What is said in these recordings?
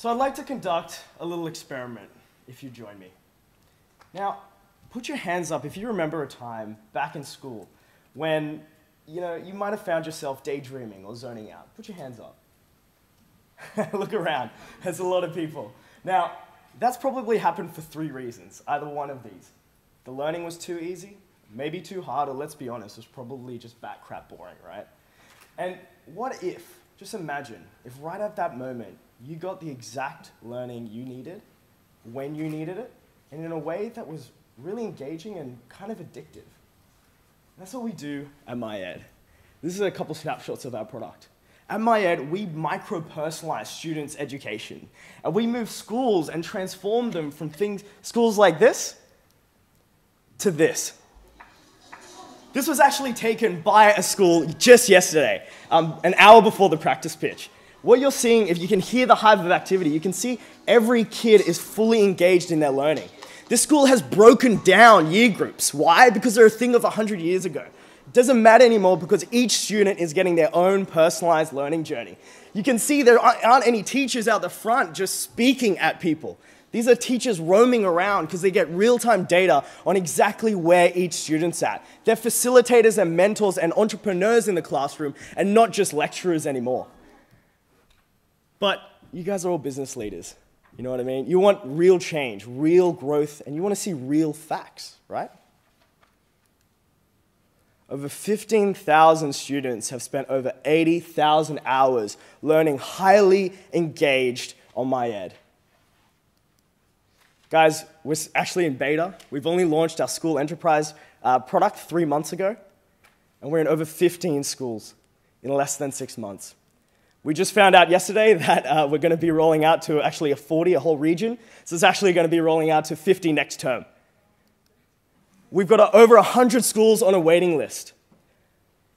So I'd like to conduct a little experiment, if you join me. Now, put your hands up if you remember a time back in school when you might have found yourself daydreaming or zoning out. Put your hands up. Look around. There's a lot of people. Now, that's probably happened for 3 reasons, either one of these. The learning was too easy, maybe too hard, or let's be honest, it was probably just bat crap boring, right? And what if, just imagine, if right at that moment, you got the exact learning you needed, when you needed it, and in a way that was really engaging and kind of addictive. That's what we do at MyEd. This is a couple snapshots of our product. At MyEd, we micro-personalize students' education. And we move schools and transform them from schools like this to this. This was actually taken by a school just yesterday, an hour before the practice pitch. What you're seeing, if you can hear the hive of activity, you can see every kid is fully engaged in their learning. This school has broken down year groups. Why? Because they're a thing of 100 years ago. It doesn't matter anymore because each student is getting their own personalized learning journey. You can see there aren't any teachers out the front just speaking at people. These are teachers roaming around because they get real-time data on exactly where each student's at. They're facilitators and mentors and entrepreneurs in the classroom and not just lecturers anymore. But you guys are all business leaders. You know what I mean? You want real change, real growth, and you want to see real facts, right? Over 15,000 students have spent over 80,000 hours learning highly engaged on MyEd. Guys, we're actually in beta. We've only launched our school enterprise product 3 months ago, and we're in over 15 schools in less than 6 months. We just found out yesterday that we're going to be rolling out to actually a whole region. So it's actually going to be rolling out to 50 next term. We've got over 100 schools on a waiting list.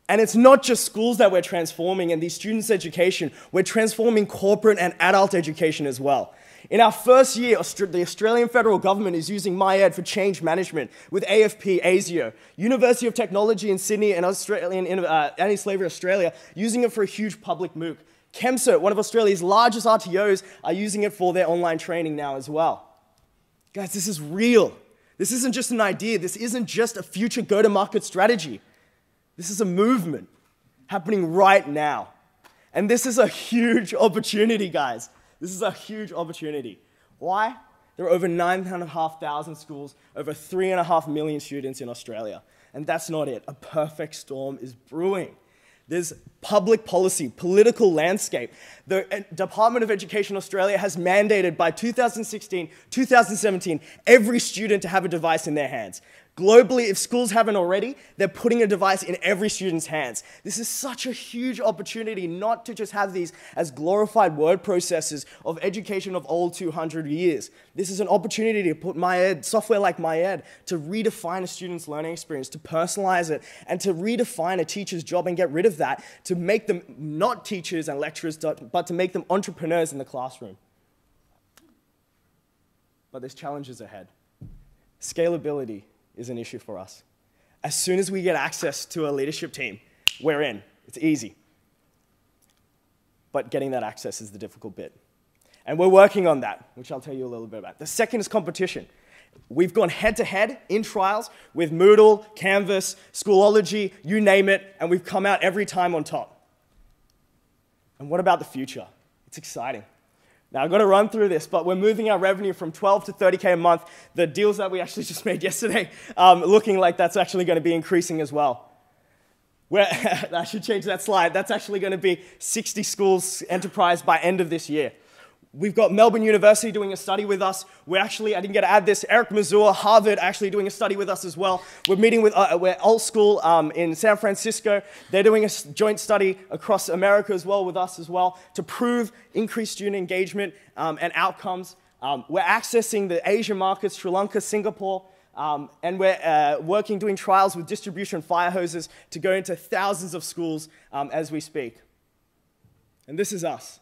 And it's not just schools that we're transforming and these students' education, we're transforming corporate and adult education as well. In our first year, the Australian federal government is using MyEd for change management with AFP, ASIO, University of Technology in Sydney and Anti-Slavery Australia using it for a huge public MOOC. ChemCert, one of Australia's largest RTOs, are using it for their online training now as well. Guys, this is real. This isn't just an idea. This isn't just a future go-to-market strategy. This is a movement happening right now. And this is a huge opportunity, guys. This is a huge opportunity. Why? There are over 9,500 schools, over 3.5 million students in Australia. And that's not it. A perfect storm is brewing. There's public policy, political landscape. The Department of Education Australia has mandated by 2016, 2017, every student to have a device in their hands. Globally, if schools haven't already, they're putting a device in every student's hands. This is such a huge opportunity not to just have these as glorified word processors of education of old 200 years. This is an opportunity to put MyEd, software like MyEd, to redefine a student's learning experience, to personalize it, and to redefine a teacher's job and get rid of that, to make them not teachers and lecturers, but to make them entrepreneurs in the classroom. But there's challenges ahead. Scalability is an issue for us. As soon as we get access to a leadership team, we're in. It's easy. But getting that access is the difficult bit. And we're working on that, which I'll tell you a little bit about. The second is competition. We've gone head-to-head in trials with Moodle, Canvas, Schoolology, you name it, and we've come out every time on top. And what about the future? It's exciting. Now, I've got to run through this, but we're moving our revenue from 12 to 30K a month. The deals that we actually just made yesterday, looking like that's actually going to be increasing as well. I should change that slide. That's actually going to be 60 schools enterprise by end of this year. We've got Melbourne University doing a study with us. I didn't get to add this, Eric Mazur, Harvard, actually doing a study with us as well. We're meeting with, we're Alt School in San Francisco. They're doing a joint study across America as well with us as well to prove increased student engagement and outcomes. We're accessing the Asian markets, Sri Lanka, Singapore, and we're doing trials with distribution fire hoses to go into thousands of schools as we speak. And this is us.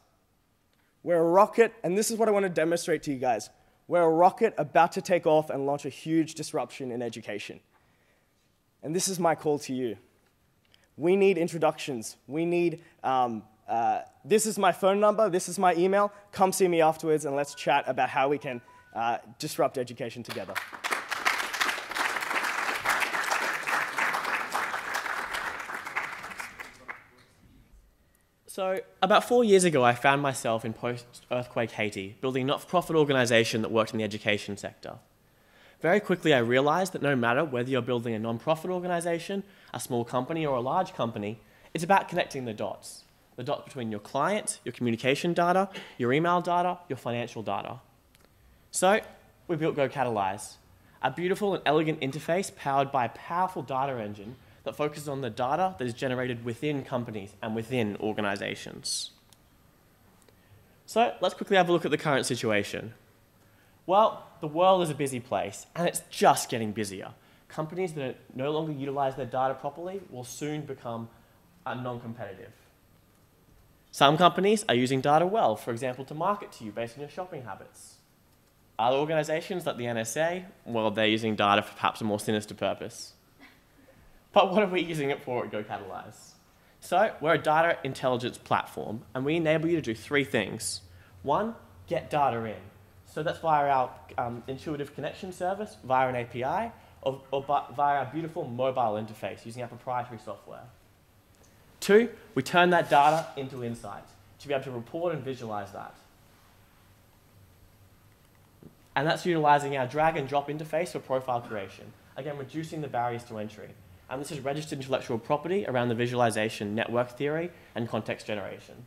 We're a rocket, and this is what I want to demonstrate to you guys. We're a rocket about to take off and launch a huge disruption in education. And this is my call to you. We need introductions. We need This is my phone number, this is my email. Come see me afterwards and let's chat about how we can disrupt education together. So, about 4 years ago, I found myself in post-earthquake Haiti, building a not-for-profit organisation that worked in the education sector. Very quickly, I realised that no matter whether you're building a non-profit organisation, a small company, or a large company, it's about connecting the dots between your client, your communication data, your email data, your financial data. So, we built GoCatalyze, a beautiful and elegant interface powered by a powerful data engine that focuses on the data that is generated within companies and within organizations. So let's quickly have a look at the current situation. Well, the world is a busy place, and it's just getting busier. Companies that no longer utilize their data properly will soon become non-competitive. Some companies are using data well, for example, to market to you based on your shopping habits. Other organizations, like the NSA, well, they're using data for perhaps a more sinister purpose. But what are we using it for at GoCatalyze? So, we're a data intelligence platform, and we enable you to do 3 things. 1, get data in. So that's via our intuitive connection service, via an API, or via our beautiful mobile interface using our proprietary software. 2, we turn that data into insight to be able to report and visualize that. And that's utilizing our drag and drop interface for profile creation, again, reducing the barriers to entry. And this is registered intellectual property around the visualization, network theory, and context generation.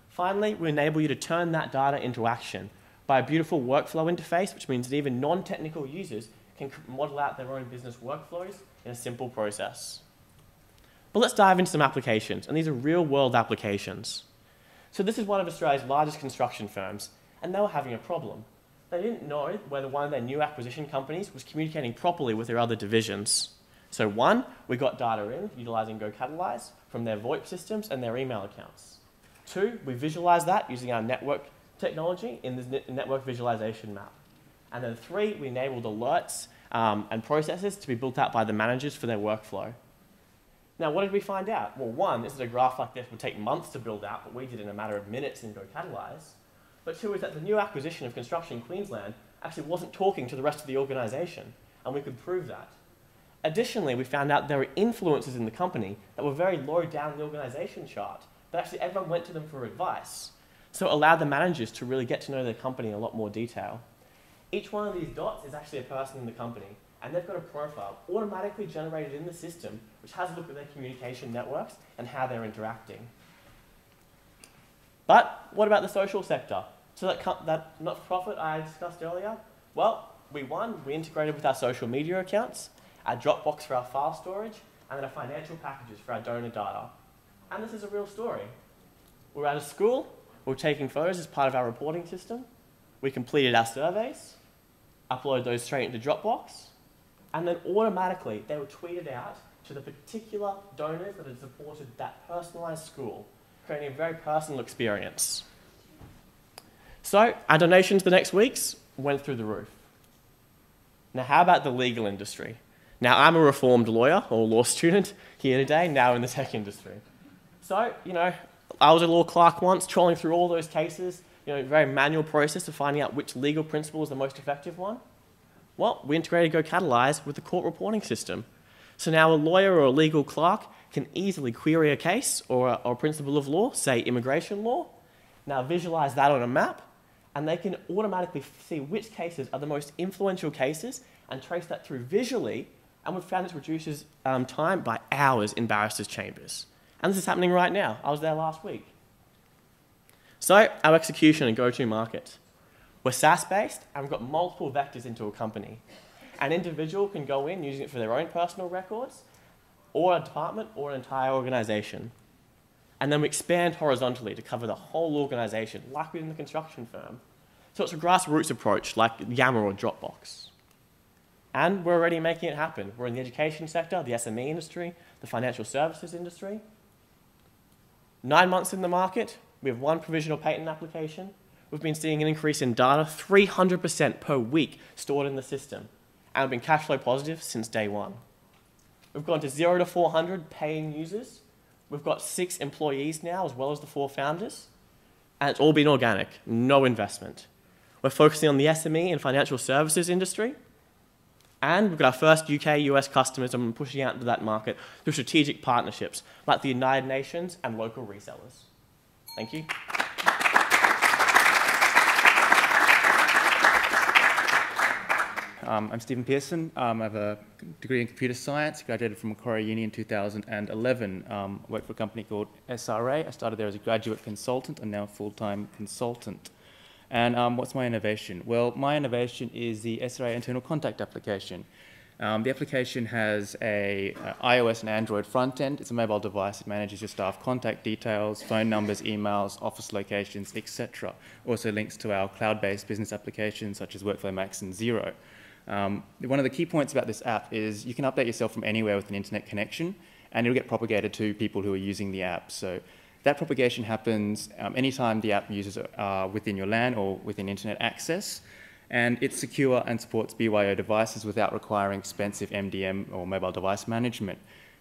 Finally, we enable you to turn that data into action by a beautiful workflow interface, which means that even non-technical users can model out their own business workflows in a simple process. But let's dive into some applications, and these are real-world applications. So this is one of Australia's largest construction firms, and they were having a problem. They didn't know whether one of their new acquisition companies was communicating properly with their other divisions. So 1, we got data in, utilizing GoCatalyze, from their VoIP systems and their email accounts. 2, we visualize that using our network technology in this network visualization map. And then 3, we enabled alerts and processes to be built out by the managers for their workflow. Now, what did we find out? Well, 1, this is a graph like this would take months to build out, but we did in a matter of minutes in GoCatalyze. But 2 is that the new acquisition of Construction Queensland actually wasn't talking to the rest of the organisation, and we could prove that. Additionally, we found out there were influencers in the company that were very low down the organisation chart, but actually everyone went to them for advice. So it allowed the managers to really get to know their company in a lot more detail. Each one of these dots is actually a person in the company, and they've got a profile automatically generated in the system, which has a look at their communication networks and how they're interacting. But what about the social sector? So that not-for-profit I discussed earlier, well, we integrated with our social media accounts, our Dropbox for our file storage, and then our financial packages for our donor data. And this is a real story. We're at a school, we're taking photos as part of our reporting system, we completed our surveys, uploaded those straight into Dropbox, and then automatically they were tweeted out to the particular donors that had supported that personalised school, creating a very personal experience. So, our donations the next weeks went through the roof. Now, how about the legal industry? Now, I'm a reformed lawyer or law student here today, now in the tech industry. So, I was a law clerk once, trawling through all those cases, very manual process of finding out which legal principle is the most effective one. Well, we integrated GoCatalyze with the court reporting system. So now a lawyer or a legal clerk can easily query a case or a principle of law, say immigration law, now visualize that on a map, and they can automatically see which cases are the most influential cases and trace that through visually. And we've found this reduces time by hours in barristers' chambers. And this is happening right now. I was there last week. So, our execution and go-to-market. We're SaaS-based, and we've got multiple vectors into a company. An individual can go in using it for their own personal records, or a department, or an entire organisation. And then we expand horizontally to cover the whole organisation, like within the construction firm. So it's a grassroots approach, like Yammer or Dropbox. And we're already making it happen. We're in the education sector, the SME industry, the financial services industry. 9 months in the market, we have 1 provisional patent application. We've been seeing an increase in data, 300% per week stored in the system. And we've been cash flow positive since day 1. We've gone to 0 to 400 paying users We've got 6 employees now, as well as the 4 founders, and it's all been organic, no investment. We're focusing on the SME and financial services industry, and we've got our first UK, US customers, and we're pushing out into that market through strategic partnerships like the United Nations and local resellers. Thank you. I'm Stephen Pearson. I have a degree in computer science, graduated from Macquarie Uni in 2011. Worked for a company called SRA. I started there as a graduate consultant and now a full-time consultant. And what's my innovation? Well, my innovation is the SRA internal contact application. The application has a iOS and Android front end. It's a mobile device. It manages your staff contact details, phone numbers, emails, office locations, etc. Also links to our cloud-based business applications such as Workflow Max and Xero. One of the key points about this app is you can update yourself from anywhere with an internet connection, and it'll get propagated to people who are using the app. So that propagation happens anytime the app users are within your LAN or within internet access, and it's secure and supports BYO devices without requiring expensive MDM or mobile device management.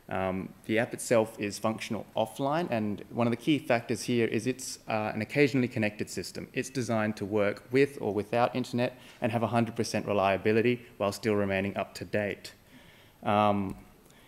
The app itself is functional offline, and one of the key factors here is it's an occasionally connected system. It's designed to work with or without internet and have 100% reliability while still remaining up to date.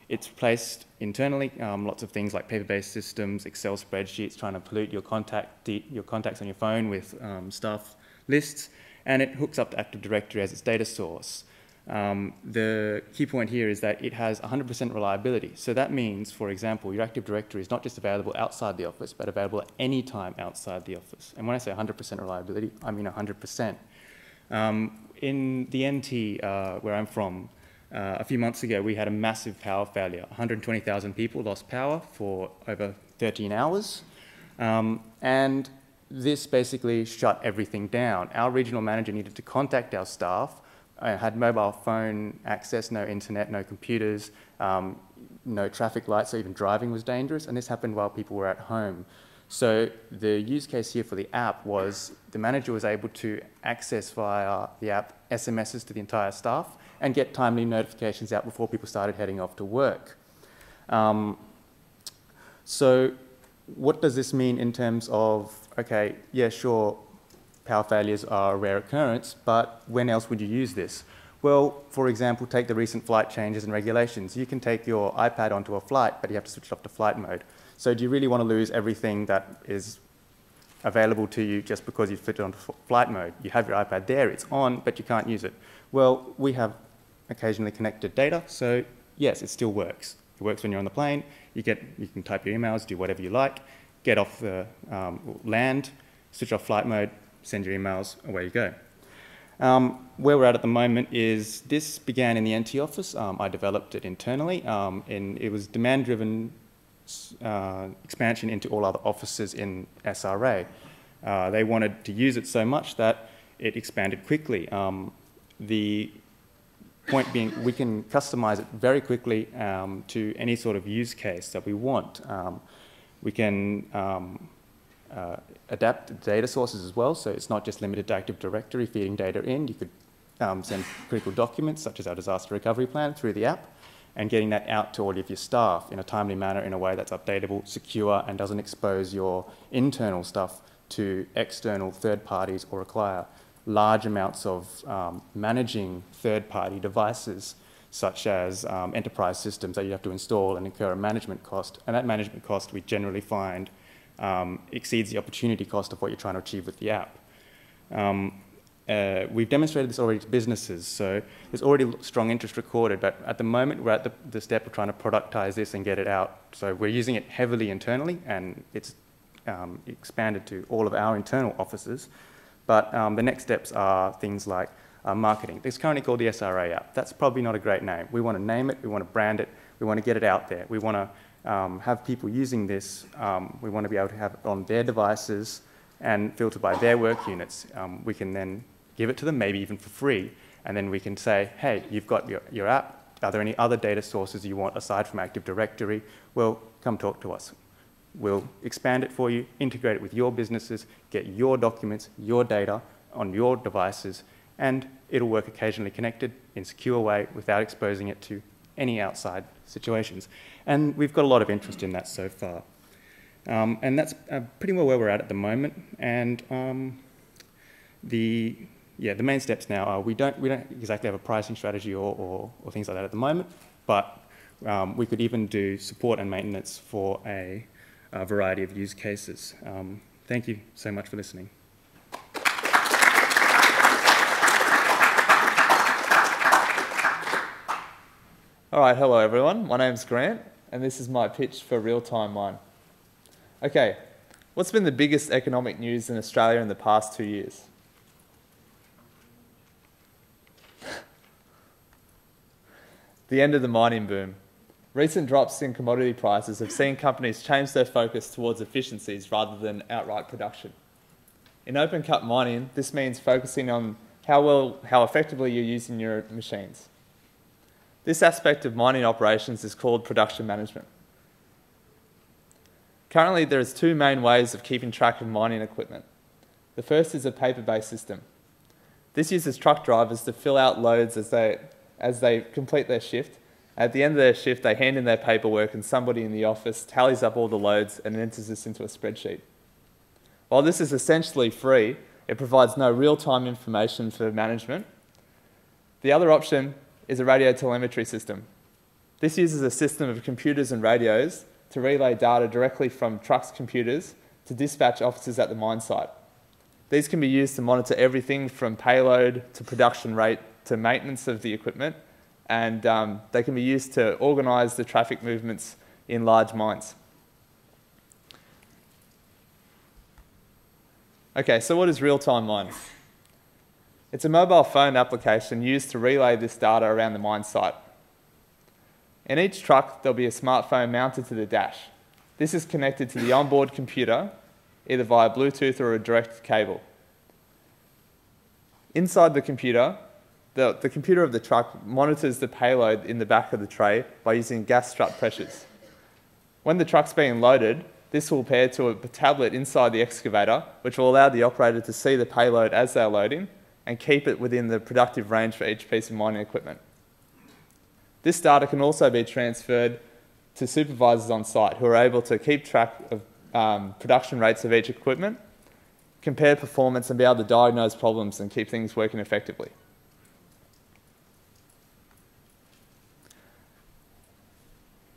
It's placed internally, lots of things like paper-based systems, Excel spreadsheets, trying to pollute your contacts on your phone with staff lists, and it hooks up to Active Directory as its data source. The key point here is that it has 100% reliability. So that means, for example, your Active Directory is not just available outside the office, but available at any time outside the office. And when I say 100% reliability, I mean 100%. In the NT, where I'm from, a few months ago, we had a massive power failure. 120,000 people lost power for over 13 hours. And this basically shut everything down. Our regional manager needed to contact our staff. Had mobile phone access, no internet, no computers, no traffic lights, so even driving was dangerous, and this happened while people were at home. So the use case here for the app was the manager was able to access via the app SMSs to the entire staff and get timely notifications out before people started heading off to work. So what does this mean in terms of, okay, yeah, sure, power failures are a rare occurrence, but when else would you use this? Well, for example, take the recent flight changes and regulations. You can take your iPad onto a flight, but you have to switch it off to flight mode. So do you really want to lose everything that is available to you just because you fit it onto flight mode? You have your iPad there, it's on, but you can't use it. Well, we have occasionally connected data, so yes, it still works. It works when you're on the plane. You can type your emails, do whatever you like, get off the land, switch off flight mode, send your emails, away you go. Where we're at the moment is this began in the NT office. I developed it internally, and it was demand-driven expansion into all other offices in SRA. They wanted to use it so much that it expanded quickly. The point being, we can customize it very quickly to any sort of use case that we want. We can adapt data sources as well, so it's not just limited to Active Directory feeding data in. You could send critical documents such as our disaster recovery plan through the app and getting that out to all of your staff in a timely manner in a way that's updatable, secure, and doesn't expose your internal stuff to external third parties or require large amounts of managing third-party devices such as enterprise systems that you have to install and incur a management cost. And that management cost we generally find exceeds the opportunity cost of what you're trying to achieve with the app. We've demonstrated this already to businesses, so there's already strong interest recorded, but at the moment we're at the step of trying to productize this and get it out. So we're using it heavily internally, and it's expanded to all of our internal offices. But the next steps are things like marketing. It's currently called the SRA app. That's probably not a great name. We want to name it, we want to brand it, we want to get it out there. We want to have people using this. We want to be able to have it on their devices and filtered by their work units. We can then give it to them, maybe even for free, and then we can say, hey, you've got your app. Are there any other data sources you want aside from Active Directory? Well, come talk to us. We'll expand it for you, integrate it with your businesses, get your documents, your data on your devices, and it'll work occasionally connected in a secure way without exposing it to any outside situations. And we've got a lot of interest in that so far. And that's pretty well where we're at the moment. And the main steps now are we don't exactly have a pricing strategy or things like that at the moment, but we could even do support and maintenance for a variety of use cases. Thank you so much for listening. All right, hello everyone. My name's Grant, and this is my pitch for Real-Time Mine. Okay, what's been the biggest economic news in Australia in the past 2 years? The end of the mining boom. Recent drops in commodity prices have seen companies change their focus towards efficiencies rather than outright production. In open cut mining, this means focusing on how effectively you're using your machines. This aspect of mining operations is called production management. Currently, there is two main ways of keeping track of mining equipment. The first is a paper-based system. This uses truck drivers to fill out loads as they complete their shift. At the end of their shift, they hand in their paperwork and somebody in the office tallies up all the loads and enters this into a spreadsheet. While this is essentially free, it provides no real-time information for management. The other option is a radio telemetry system. This uses a system of computers and radios to relay data directly from trucks' computers to dispatch officers at the mine site. These can be used to monitor everything from payload to production rate to maintenance of the equipment, and they can be used to organise the traffic movements in large mines. Okay, so what is real-time mining? It's a mobile phone application used to relay this data around the mine site. In each truck, there'll be a smartphone mounted to the dash. This is connected to the onboard computer, either via Bluetooth or a direct cable. Inside the computer, the computer of the truck monitors the payload in the back of the tray by using gas strut pressures. When the truck's being loaded, this will pair to a tablet inside the excavator, which will allow the operator to see the payload as they're loading and keep it within the productive range for each piece of mining equipment. This data can also be transferred to supervisors on site who are able to keep track of production rates of each equipment, compare performance and be able to diagnose problems and keep things working effectively.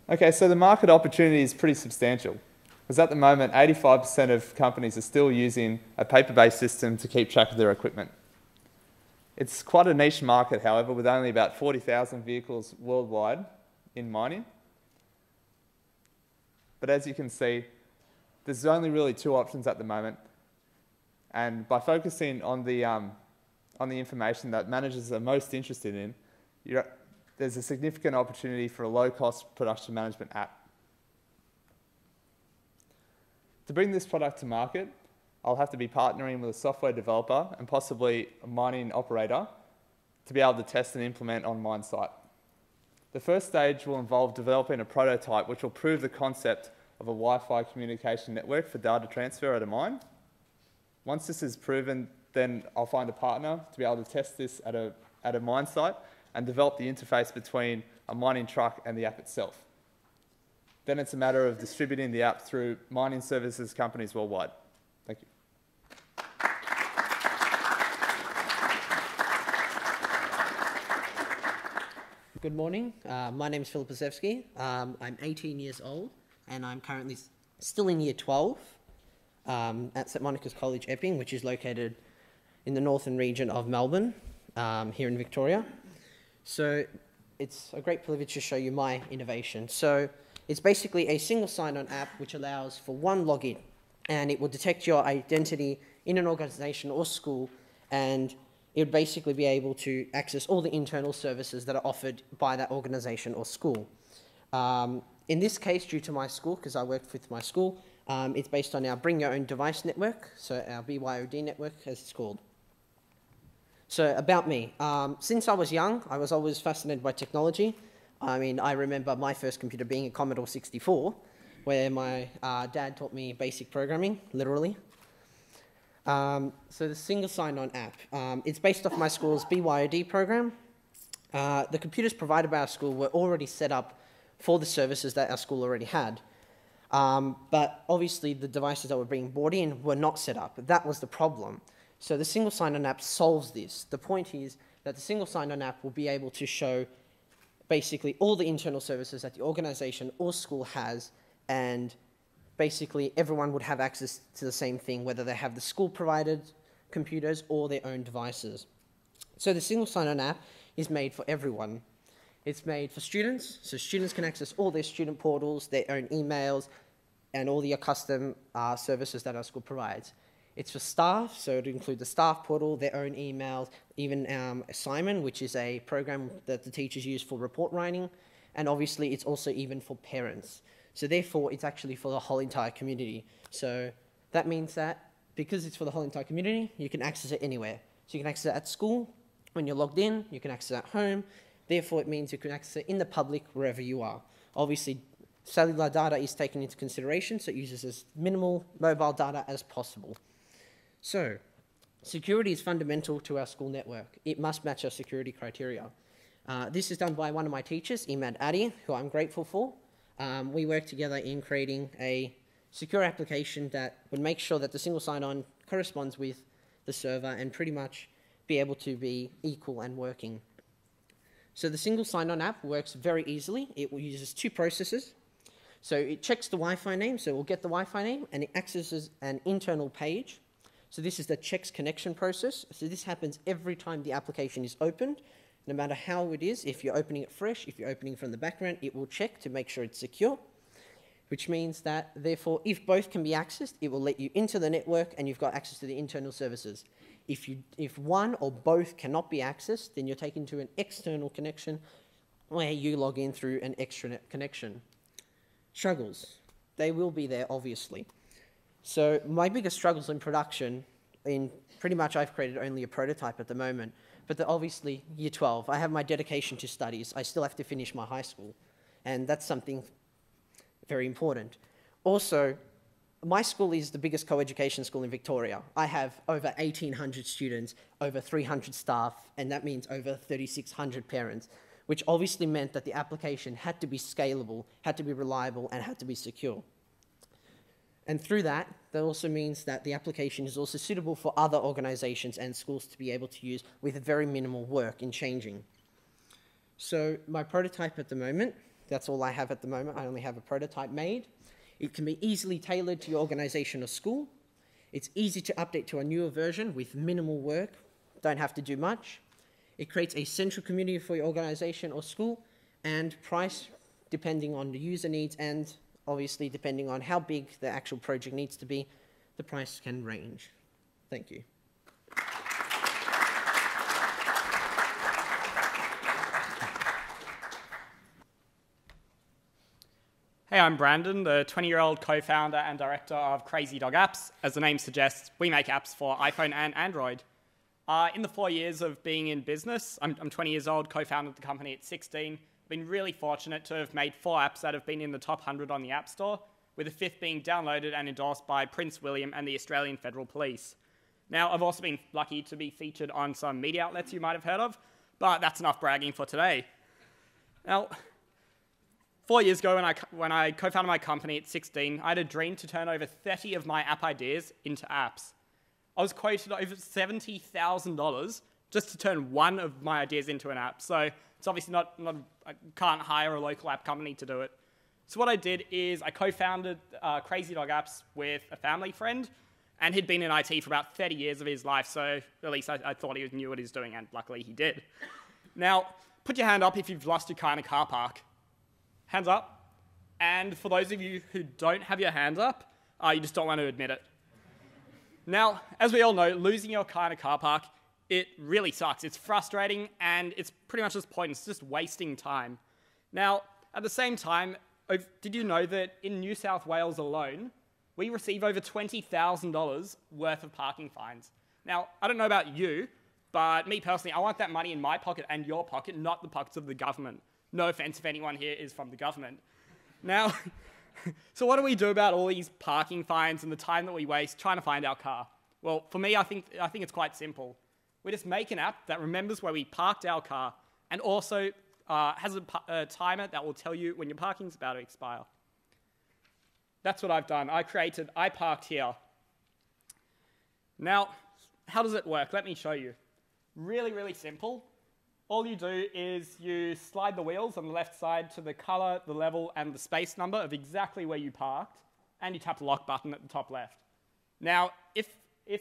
Okay, so the market opportunity is pretty substantial, because at the moment 85% of companies are still using a paper-based system to keep track of their equipment. It's quite a niche market, however, with only about 40,000 vehicles worldwide in mining. But as you can see, there's only really two options at the moment. And by focusing on the information that managers are most interested in, there's a significant opportunity for a low-cost production management app. To bring this product to market, I'll have to be partnering with a software developer and possibly a mining operator to be able to test and implement on mine site. The first stage will involve developing a prototype which will prove the concept of a Wi-Fi communication network for data transfer at a mine. Once this is proven, then I'll find a partner to be able to test this at a mine site and develop the interface between a mining truck and the app itself. Then it's a matter of distributing the app through mining services companies worldwide. Thank you. Good morning. My name is Philip Posevsky. I'm 18 years old and I'm currently still in year 12 at St Monica's College, Epping, which is located in the northern region of Melbourne, here in Victoria. So it's a great privilege to show you my innovation. So it's basically a single sign-on app which allows for one login, and it will detect your identity in an organization or school, and it would basically be able to access all the internal services that are offered by that organization or school. In this case, due to my school, because I worked with my school, it's based on our Bring Your Own Device network, so our BYOD network, as it's called. So about me, since I was young, I was always fascinated by technology. I mean, I remember my first computer being a Commodore 64, where my dad taught me basic programming, literally. So the single sign-on app, it's based off my school's BYOD program, The computers provided by our school were already set up for the services that our school already had. But obviously the devices that were being brought in were not set up. That was the problem. So the single sign-on app solves this. The point is that the single sign-on app will be able to show basically all the internal services that the organization or school has, and basically everyone would have access to the same thing, whether they have the school-provided computers or their own devices. So the single sign-on app is made for everyone. It's made for students, so students can access all their student portals, their own emails, and all the custom services that our school provides. It's for staff, so it includes the staff portal, their own emails, even Assignment, which is a program that the teachers use for report writing, and obviously it's also even for parents. So therefore, it's actually for the whole entire community. So that means that because it's for the whole entire community, you can access it anywhere. So you can access it at school, when you're logged in, you can access it at home. Therefore, it means you can access it in the public wherever you are. Obviously, cellular data is taken into consideration, so it uses as minimal mobile data as possible. So, security is fundamental to our school network. It must match our security criteria. This is done by one of my teachers, Imad Adi, who I'm grateful for. We worked together in creating a secure application that would make sure that the single sign-on corresponds with the server and pretty much be able to be equal and working. So the single sign-on app works very easily. It uses two processes. So it checks the Wi-Fi name, so we'll get the Wi-Fi name, and it accesses an internal page. So this is the checks connection process. So this happens every time the application is opened, no matter how it is. If you're opening it fresh, if you're opening from the background, it will check to make sure it's secure, which means that, therefore, if both can be accessed, it will let you into the network and you've got access to the internal services. If one or both cannot be accessed, then you're taken to an external connection where you log in through an extranet connection. Struggles. They will be there, obviously. So my biggest struggles in production, pretty much I've created only a prototype at the moment, but obviously year 12, I have my dedication to studies. I still have to finish my high school, and that's something very important. Also, my school is the biggest co-education school in Victoria. I have over 1,800 students, over 300 staff, and that means over 3,600 parents, which obviously meant that the application had to be scalable, had to be reliable, and had to be secure. And through that, that also means that the application is also suitable for other organizations and schools to be able to use with very minimal work in changing. So my prototype at the moment, that's all I have at the moment. I only have a prototype made. It can be easily tailored to your organization or school. It's easy to update to a newer version with minimal work. Don't have to do much. It creates a central community for your organization or school, and price depending on the user needs and obviously depending on how big the actual project needs to be, the price can range. Thank you. Hey, I'm Brandon, the 20-year-old co-founder and director of Crazy Dog Apps. As the name suggests, we make apps for iPhone and Android. In the 4 years of being in business, I'm 20 years old, co-founded the company at 16. I've been really fortunate to have made 4 apps that have been in the top 100 on the App Store, with the 5th being downloaded and endorsed by Prince William and the Australian Federal Police. Now, I've also been lucky to be featured on some media outlets you might have heard of, but that's enough bragging for today. Now, 4 years ago, when I co-founded my company at 16, I had a dream to turn over 30 of my app ideas into apps. I was quoted over $70,000 just to turn one of my ideas into an app. So it's obviously I can't hire a local app company to do it. So what I did is I co-founded Crazy Dog Apps with a family friend, and he'd been in IT for about 30 years of his life, so at least I thought he knew what he was doing, and luckily he did. Now, put your hand up if you've lost your car in a car park. Hands up. And for those of you who don't have your hands up, you just don't want to admit it. Now, as we all know, losing your car in a car park, it really sucks. It's frustrating, and it's pretty much just pointless. It's just wasting time. Now, at the same time, did you know that in New South Wales alone, we receive over $20,000 worth of parking fines? Now, I don't know about you, but me personally, I want that money in my pocket and your pocket, not the pockets of the government. No offense if anyone here is from the government. Now, so what do we do about all these parking fines and the time that we waste trying to find our car? Well, for me, I think it's quite simple. We just make an app that remembers where we parked our car and also has a timer that will tell you when your parking's about to expire. That's what I've done. I created iParked here. Now, how does it work? Let me show you. Really, really simple. All you do is you slide the wheels on the left side to the color, the level, and the space number of exactly where you parked, and you tap the lock button at the top left. Now, if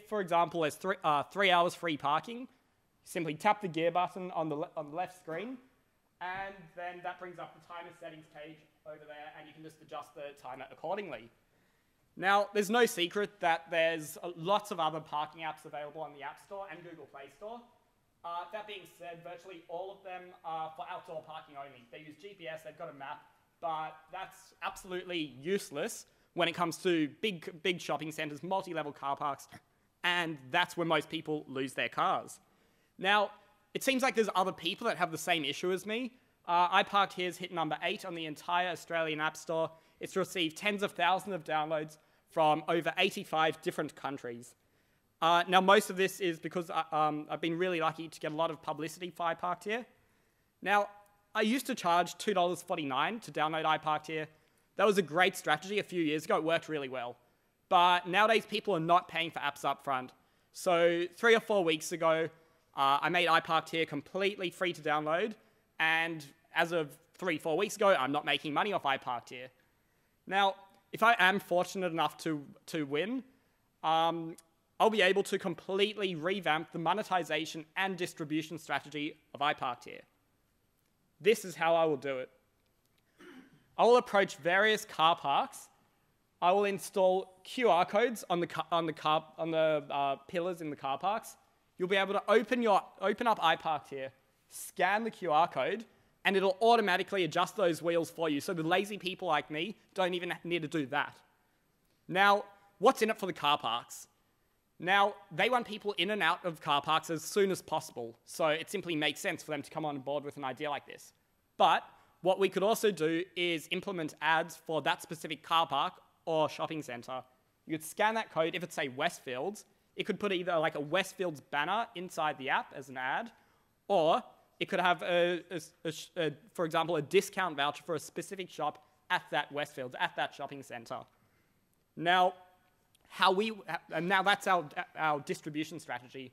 for example, there's 3 hours free parking, simply tap the gear button on the left screen, and then that brings up the timer settings page over there, and you can just adjust the timer accordingly. Now, there's no secret that there's lots of other parking apps available on the App Store and Google Play Store. That being said, virtually all of them are for outdoor parking only. They use GPS, they've got a map, but that's absolutely useless when it comes to big shopping centres, multi-level car parks, and that's where most people lose their cars. Now, it seems like there's other people that have the same issue as me. iParked Here's hit number 8 on the entire Australian App Store. It's received tens of thousands of downloads from over 85 different countries. Now, most of this is because I've been really lucky to get a lot of publicity for iParked Here. Now, I used to charge $2.49 to download iParked Here. That was a great strategy a few years ago. It worked really well. But nowadays, people are not paying for apps up front. So 3 or 4 weeks ago, I made iParked Here completely free to download. And as of 3-4 weeks ago, I'm not making money off iParked Here. Now, if I am fortunate enough to win, I'll be able to completely revamp the monetization and distribution strategy of iParked Here. This is how I will do it. I will approach various car parks. I will install QR codes on the pillars in the car parks. You'll be able to open up iParked Here, scan the QR code, and it'll automatically adjust those wheels for you. So the lazy people like me don't even need to do that. Now, what's in it for the car parks? Now, they want people in and out of car parks as soon as possible, so it simply makes sense for them to come on board with an idea like this. But what we could also do is implement ads for that specific car park or shopping centre. You could scan that code. If it's, say, Westfields, it could put either like a Westfields banner inside the app as an ad, or it could have, for example, a discount voucher for a specific shop at that Westfields, at that shopping centre. Now, now that's our distribution strategy.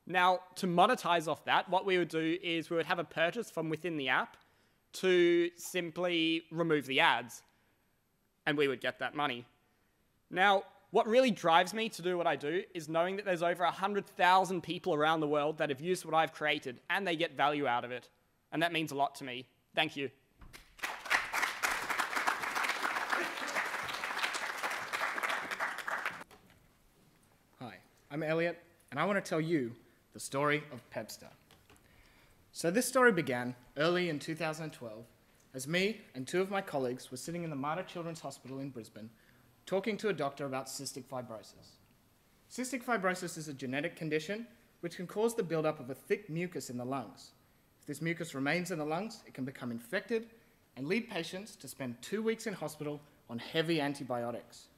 Now, to monetize off that, what we would do is we would have a purchase from within the app to simply remove the ads, and we would get that money. Now, what really drives me to do what I do is knowing that there's over 100,000 people around the world that have used what I've created, and they get value out of it. And that means a lot to me. Thank you. Hi, I'm Elliot, and I want to tell you the story of Pepster. So this story began early in 2012 as me and 2 of my colleagues were sitting in the Mater Children's Hospital in Brisbane talking to a doctor about cystic fibrosis. Cystic fibrosis is a genetic condition which can cause the buildup of a thick mucus in the lungs. If this mucus remains in the lungs, it can become infected and lead patients to spend 2 weeks in hospital on heavy antibiotics.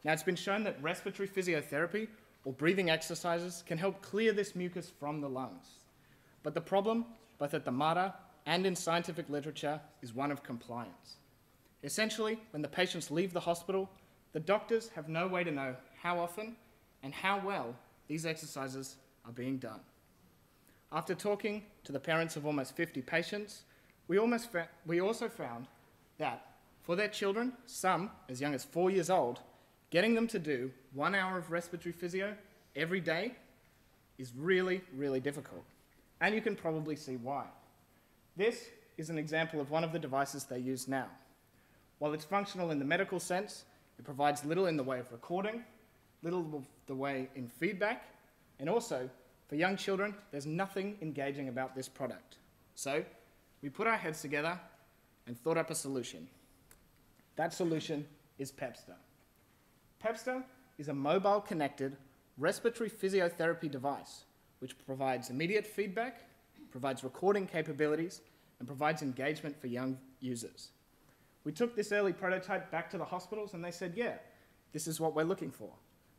Now, it's been shown that respiratory physiotherapy or breathing exercises can help clear this mucus from the lungs. But the problem, both at the Mater and in scientific literature, is one of compliance. Essentially, when the patients leave the hospital, the doctors have no way to know how often and how well these exercises are being done. After talking to the parents of almost 50 patients, we also found that for their children, some as young as 4 years old, getting them to do 1 hour of respiratory physio every day is really, really difficult. And you can probably see why. This is an example of one of the devices they use now. While it's functional in the medical sense, it provides little in the way of recording, little of the way in feedback, and also, for young children, there's nothing engaging about this product. So, we put our heads together and thought up a solution. That solution is Pepster. Pepster is a mobile-connected respiratory physiotherapy device which provides immediate feedback, provides recording capabilities, and provides engagement for young users. We took this early prototype back to the hospitals and they said, yeah, this is what we're looking for.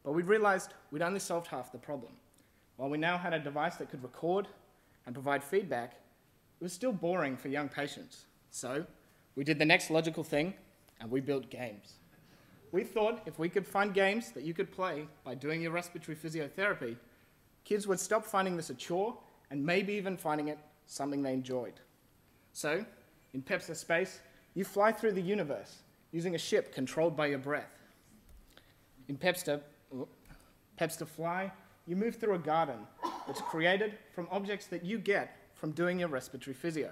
But we realized we'd only solved half the problem. While we now had a device that could record and provide feedback, it was still boring for young patients. So we did the next logical thing, and we built games. We thought if we could find games that you could play by doing your respiratory physiotherapy, kids would stop finding this a chore and maybe even finding it something they enjoyed. So, in Pepsta Space, you fly through the universe using a ship controlled by your breath. In Pepsta Fly, you move through a garden that's created from objects that you get from doing your respiratory physio.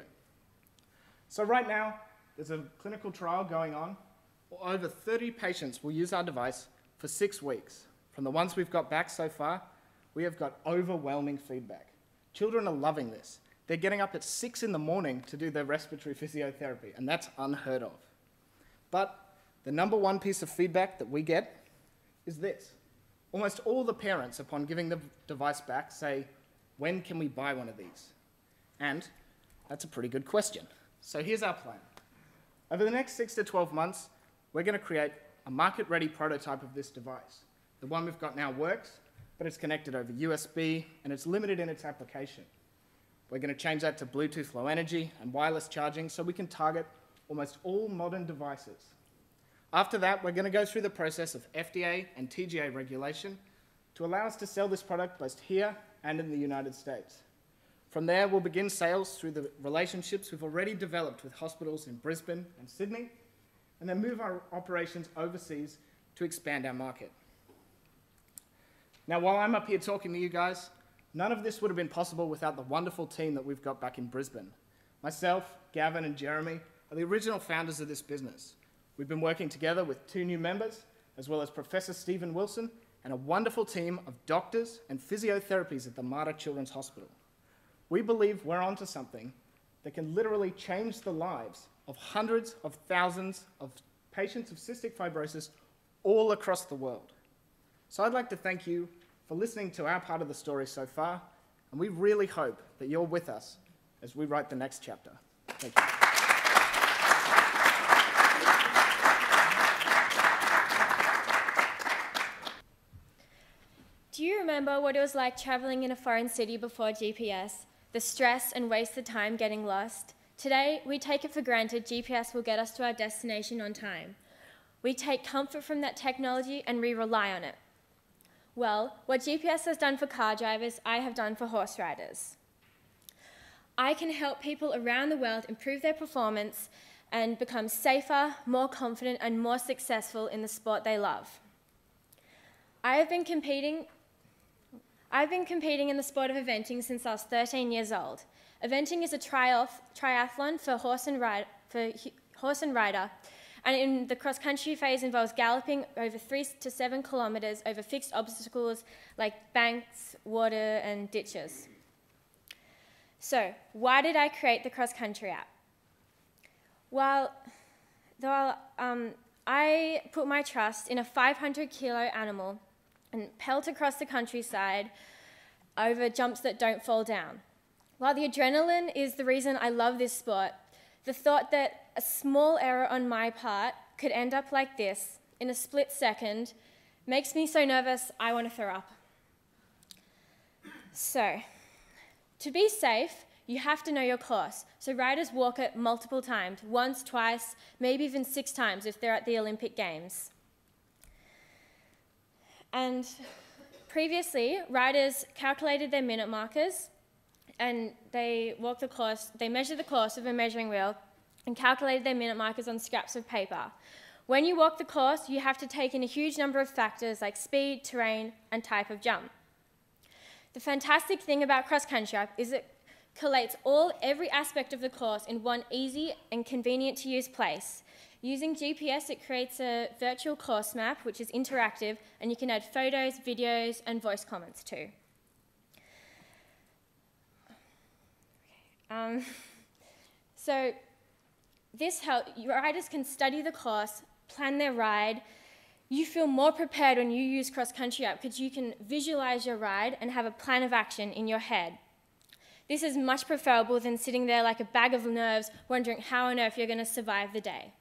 So right now, there's a clinical trial going on. Over 30 patients will use our device for 6 weeks. From the ones we've got back so far, we have got overwhelming feedback. Children are loving this. They're getting up at 6 in the morning to do their respiratory physiotherapy, and that's unheard of. But the number one piece of feedback that we get is this. Almost all the parents, upon giving the device back, say, when can we buy one of these? And that's a pretty good question. So here's our plan. Over the next 6 to 12 months, we're going to create a market-ready prototype of this device. The one we've got now works, but it's connected over USB, and it's limited in its application. We're going to change that to Bluetooth Low Energy and wireless charging so we can target almost all modern devices. After that, we're going to go through the process of FDA and TGA regulation to allow us to sell this product both here and in the United States. From there, we'll begin sales through the relationships we've already developed with hospitals in Brisbane and Sydney, and then move our operations overseas to expand our market. Now, while I'm up here talking to you guys, none of this would have been possible without the wonderful team that we've got back in Brisbane. Myself, Gavin, and Jeremy are the original founders of this business. We've been working together with 2 new members, as well as Professor Stephen Wilson, and a wonderful team of doctors and physiotherapists at the Mater Children's Hospital. We believe we're onto something that can literally change the lives of hundreds of thousands of patients of cystic fibrosis all across the world. So I'd like to thank you for listening to our part of the story so far, and we really hope that you're with us as we write the next chapter. Thank you. Do you remember what it was like traveling in a foreign city before GPS? The stress and wasted time getting lost? Today, we take it for granted GPS will get us to our destination on time. We take comfort from that technology and we rely on it. Well, what GPS has done for car drivers, I have done for horse riders. I can help people around the world improve their performance and become safer, more confident, and more successful in the sport they love. I've been competing in the sport of eventing since I was 13 years old. Eventing is a triathlon for horse and rider, and in the cross-country phase involves galloping over 3 to 7 kilometres over fixed obstacles like banks, water, and ditches. So, why did I create the cross-country app? Well, I put my trust in a 500-kilo animal and pelt across the countryside over jumps that don't fall down. While the adrenaline is the reason I love this sport, the thought that a small error on my part could end up like this in a split second makes me so nervous I want to throw up. So, to be safe, you have to know your course. So riders walk it multiple times, once, twice, maybe even 6 times if they're at the Olympic Games. And previously, riders calculated their minute markers and they walked the course, they measured the course with a measuring wheel and calculated their minute markers on scraps of paper. When you walk the course, you have to take in a huge number of factors like speed, terrain, and type of jump. The fantastic thing about cross-country app is it collates every aspect of the course in one easy and convenient to use place. Using GPS, it creates a virtual course map, which is interactive, and you can add photos, videos, and voice comments too. So this helps, riders can study the course, plan their ride. You feel more prepared when you use cross-country app because you can visualize your ride and have a plan of action in your head. This is much preferable than sitting there like a bag of nerves wondering how on earth you're going to survive the day.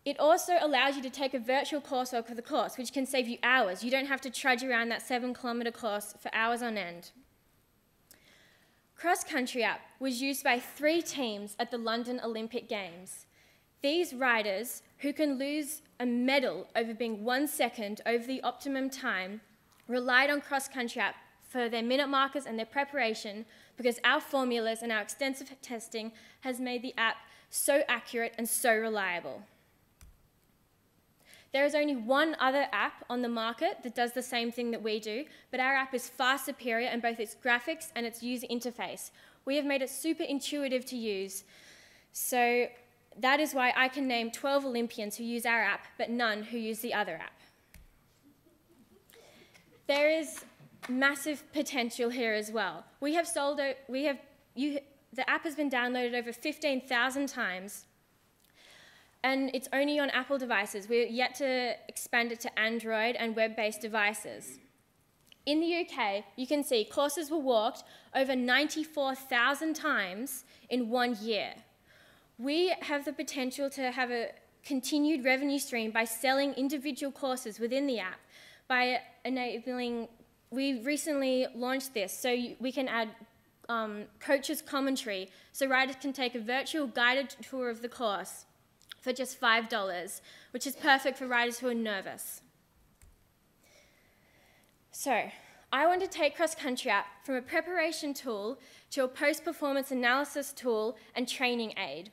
It also allows you to take a virtual coursework for the course, which can save you hours. You don't have to trudge around that 7-kilometre course for hours on end. cross-country app was used by 3 teams at the London Olympic Games. These riders, who can lose a medal over being 1 second over the optimum time, relied on cross-country app for their minute markers and their preparation, because our formulas and our extensive testing has made the app so accurate and so reliable. There is only one other app on the market that does the same thing that we do, but our app is far superior in both its graphics and its user interface. We have made it super intuitive to use. So that is why I can name 12 Olympians who use our app, but none who use the other app. There is massive potential here as well. The app has been downloaded over 15,000 times, and it's only on Apple devices. We're yet to expand it to Android and web-based devices. In the UK, you can see courses were walked over 94,000 times in 1 year. We have the potential to have a continued revenue stream by selling individual courses within the app, by enabling. We recently launched this, so we can add coaches' commentary, so riders can take a virtual guided tour of the course for just $5, which is perfect for riders who are nervous. So, I want to take cross-country app from a preparation tool to a post-performance analysis tool and training aid.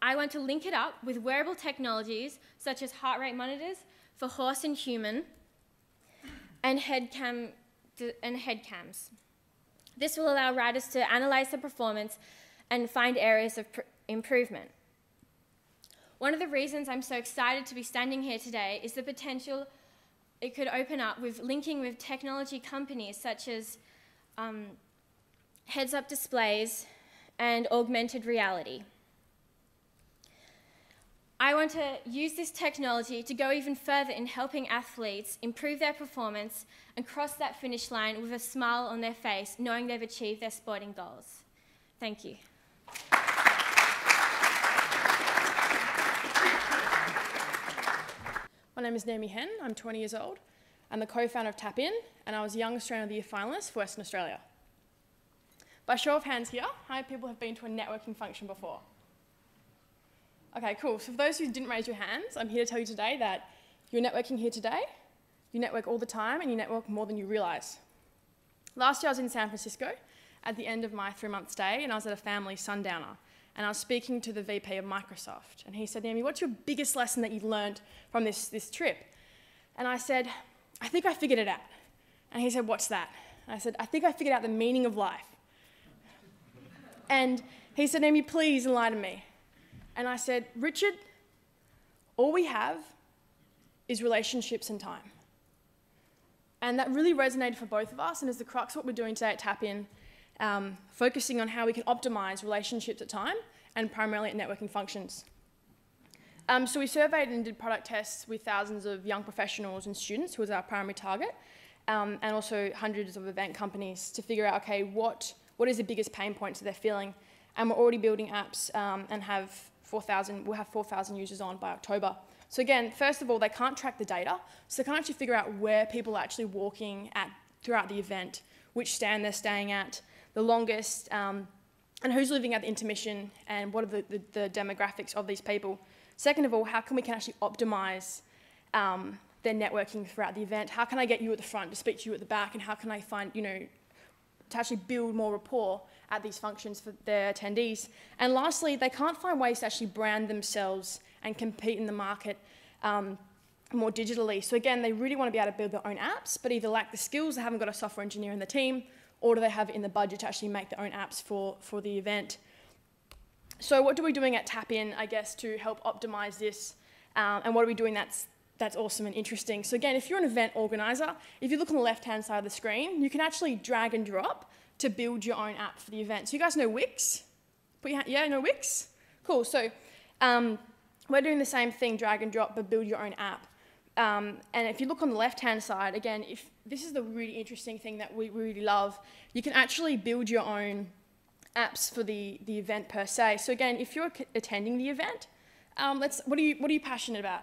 I want to link it up with wearable technologies such as heart rate monitors for horse and human, and head cams. This will allow riders to analyze their performance and find areas of improvement. One of the reasons I'm so excited to be standing here today is the potential it could open up with linking with technology companies such as heads-up displays and augmented reality. I want to use this technology to go even further in helping athletes improve their performance and cross that finish line with a smile on their face, knowing they've achieved their sporting goals. Thank you. My name is Naomi Hen, I'm 20 years old. I'm the co-founder of Tap In, and I was Young Australian of the Year finalist for Western Australia. By show of hands here, how many people have been to a networking function before? Okay, cool. So for those who didn't raise your hands, I'm here to tell you today that you're networking here today, you network all the time, and you network more than you realise. Last year I was in San Francisco at the end of my 3-month stay, and I was at a family sundowner, and I was speaking to the VP of Microsoft, and he said, Naomi, what's your biggest lesson that you've learned from this trip? And I said, I think I figured it out. And he said, what's that? And I said, I think I figured out the meaning of life. And he said, Naomi, please enlighten me. And I said, Richard, all we have is relationships and time. And that really resonated for both of us, and is the crux of what we're doing today at Tap In, focusing on how we can optimise relationships at time, and primarily at networking functions. So we surveyed and did product tests with thousands of young professionals and students, who was our primary target, and also hundreds of event companies to figure out, okay, what is the biggest pain points that they're feeling? And we're already building apps and we'll have 4,000 users on by October. So again, first of all, they can't track the data, so they can't actually figure out where people are actually walking at throughout the event, which stand they're staying at, the longest, and who's living at the intermission, and what are the demographics of these people. Second of all, how can we actually optimise their networking throughout the event? How can I get you at the front to speak to you at the back, and how can I find, to actually build more rapport at these functions for their attendees? And lastly, they can't find ways to actually brand themselves and compete in the market more digitally. So again, they really want to be able to build their own apps, but either lack the skills, they haven't got a software engineer in the team, or do they have it in the budget to actually make their own apps for the event? So what are we doing at Tap In, I guess, to help optimize this? And what are we doing that's awesome and interesting? So again, if you're an event organizer, if you look on the left-hand side of the screen, you can actually drag and drop to build your own app for the event. So you guys know Wix? Yeah, know Wix? Cool. So we're doing the same thing, drag and drop, but build your own app. And if you look on the left-hand side, again, if this is the really interesting thing that we really love, you can actually build your own apps for the event per se. So again, if you're attending the event, what are you passionate about?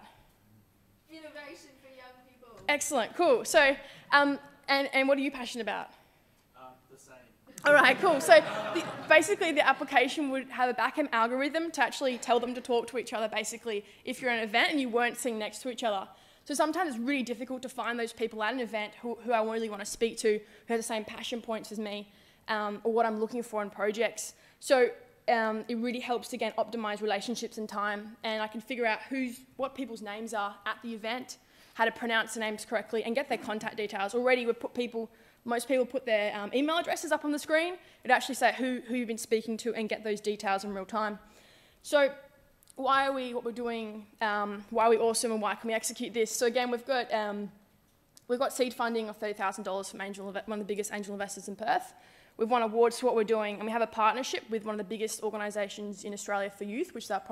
Innovation for young people. Excellent, cool. So, and what are you passionate about? The same. All right, cool. So basically the application would have a back-end algorithm to actually tell them to talk to each other, basically, if you're at an event and you weren't sitting next to each other. So sometimes it's really difficult to find those people at an event who I really want to speak to, who have the same passion points as me, or what I'm looking for in projects. So it really helps to, again, optimize relationships and time, and I can figure out what people's names are at the event, how to pronounce the names correctly, and get their contact details. Already most people put their email addresses up on the screen. It'd actually say who you've been speaking to and get those details in real time. So why are we what we're doing? Why are we awesome, and why can we execute this? So again, we've got seed funding of $30,000 from one of the biggest angel investors in Perth. We've won awards for what we're doing, and we have a partnership with one of the biggest organisations in Australia for youth, which is our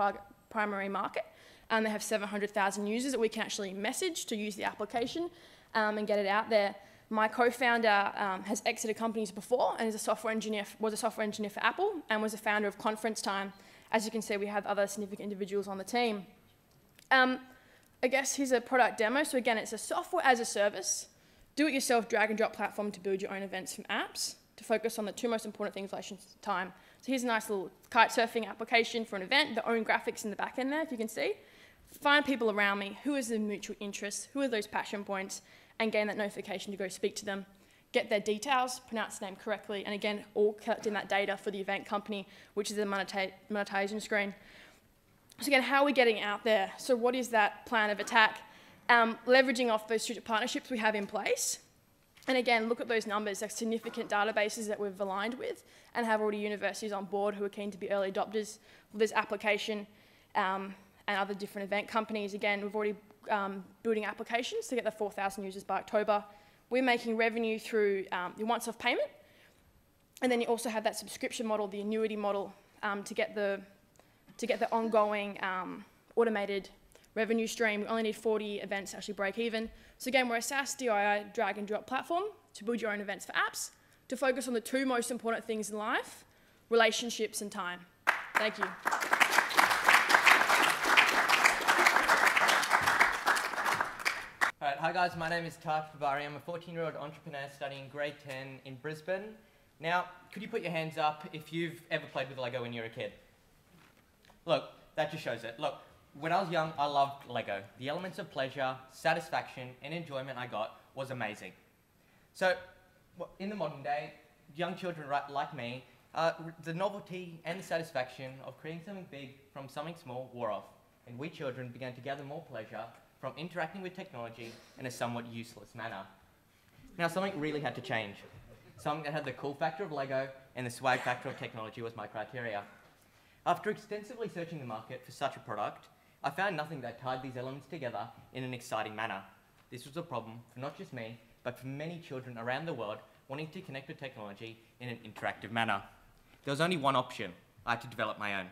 primary market. And they have 700,000 users that we can actually message to use the application and get it out there. My co-founder has exited companies before and was a software engineer for Apple and was a founder of Conference Time. As you can see, we have other significant individuals on the team. I guess here's a product demo. So again, it's a software as a service, do-it-yourself drag and drop platform to build your own events from apps to focus on the two most important things in relation to time. So here's a nice little kite surfing application for an event, the own graphics in the back end there, if you can see. Find people around me, who is the mutual interest, who are those passion points, and gain that notification to go speak to them, get their details, pronounce the name correctly, and again, all collecting that data for the event company, which is the monetization screen. So again, how are we getting out there? So what is that plan of attack? Leveraging off those strategic partnerships we have in place. And again, look at those numbers, like significant databases that we've aligned with and have already universities on board who are keen to be early adopters for this application and other different event companies. Again, we've already building applications to get the 4,000 users by October. We're making revenue through the once-off payment, and then you also have that subscription model, the annuity model, to get the ongoing automated revenue stream. We only need 40 events to actually break even. So again, we're a SaaS DIY drag and drop platform to build your own events for apps, to focus on the two most important things in life, relationships and time. Thank you. Alright, hi guys, my name is Taj Pavari. I'm a 14-year-old entrepreneur studying grade 10 in Brisbane. Now, could you put your hands up if you've ever played with Lego when you were a kid? Look, that just shows it. Look, when I was young, I loved Lego. The elements of pleasure, satisfaction, and enjoyment I got was amazing. So, in the modern day, young children like me, the novelty and the satisfaction of creating something big from something small wore off, and we children began to gather more pleasure from interacting with technology in a somewhat useless manner. Now, something really had to change. Something that had the cool factor of Lego and the swag factor of technology was my criteria. After extensively searching the market for such a product, I found nothing that tied these elements together in an exciting manner. This was a problem for not just me, but for many children around the world wanting to connect with technology in an interactive manner. There was only one option. I had to develop my own.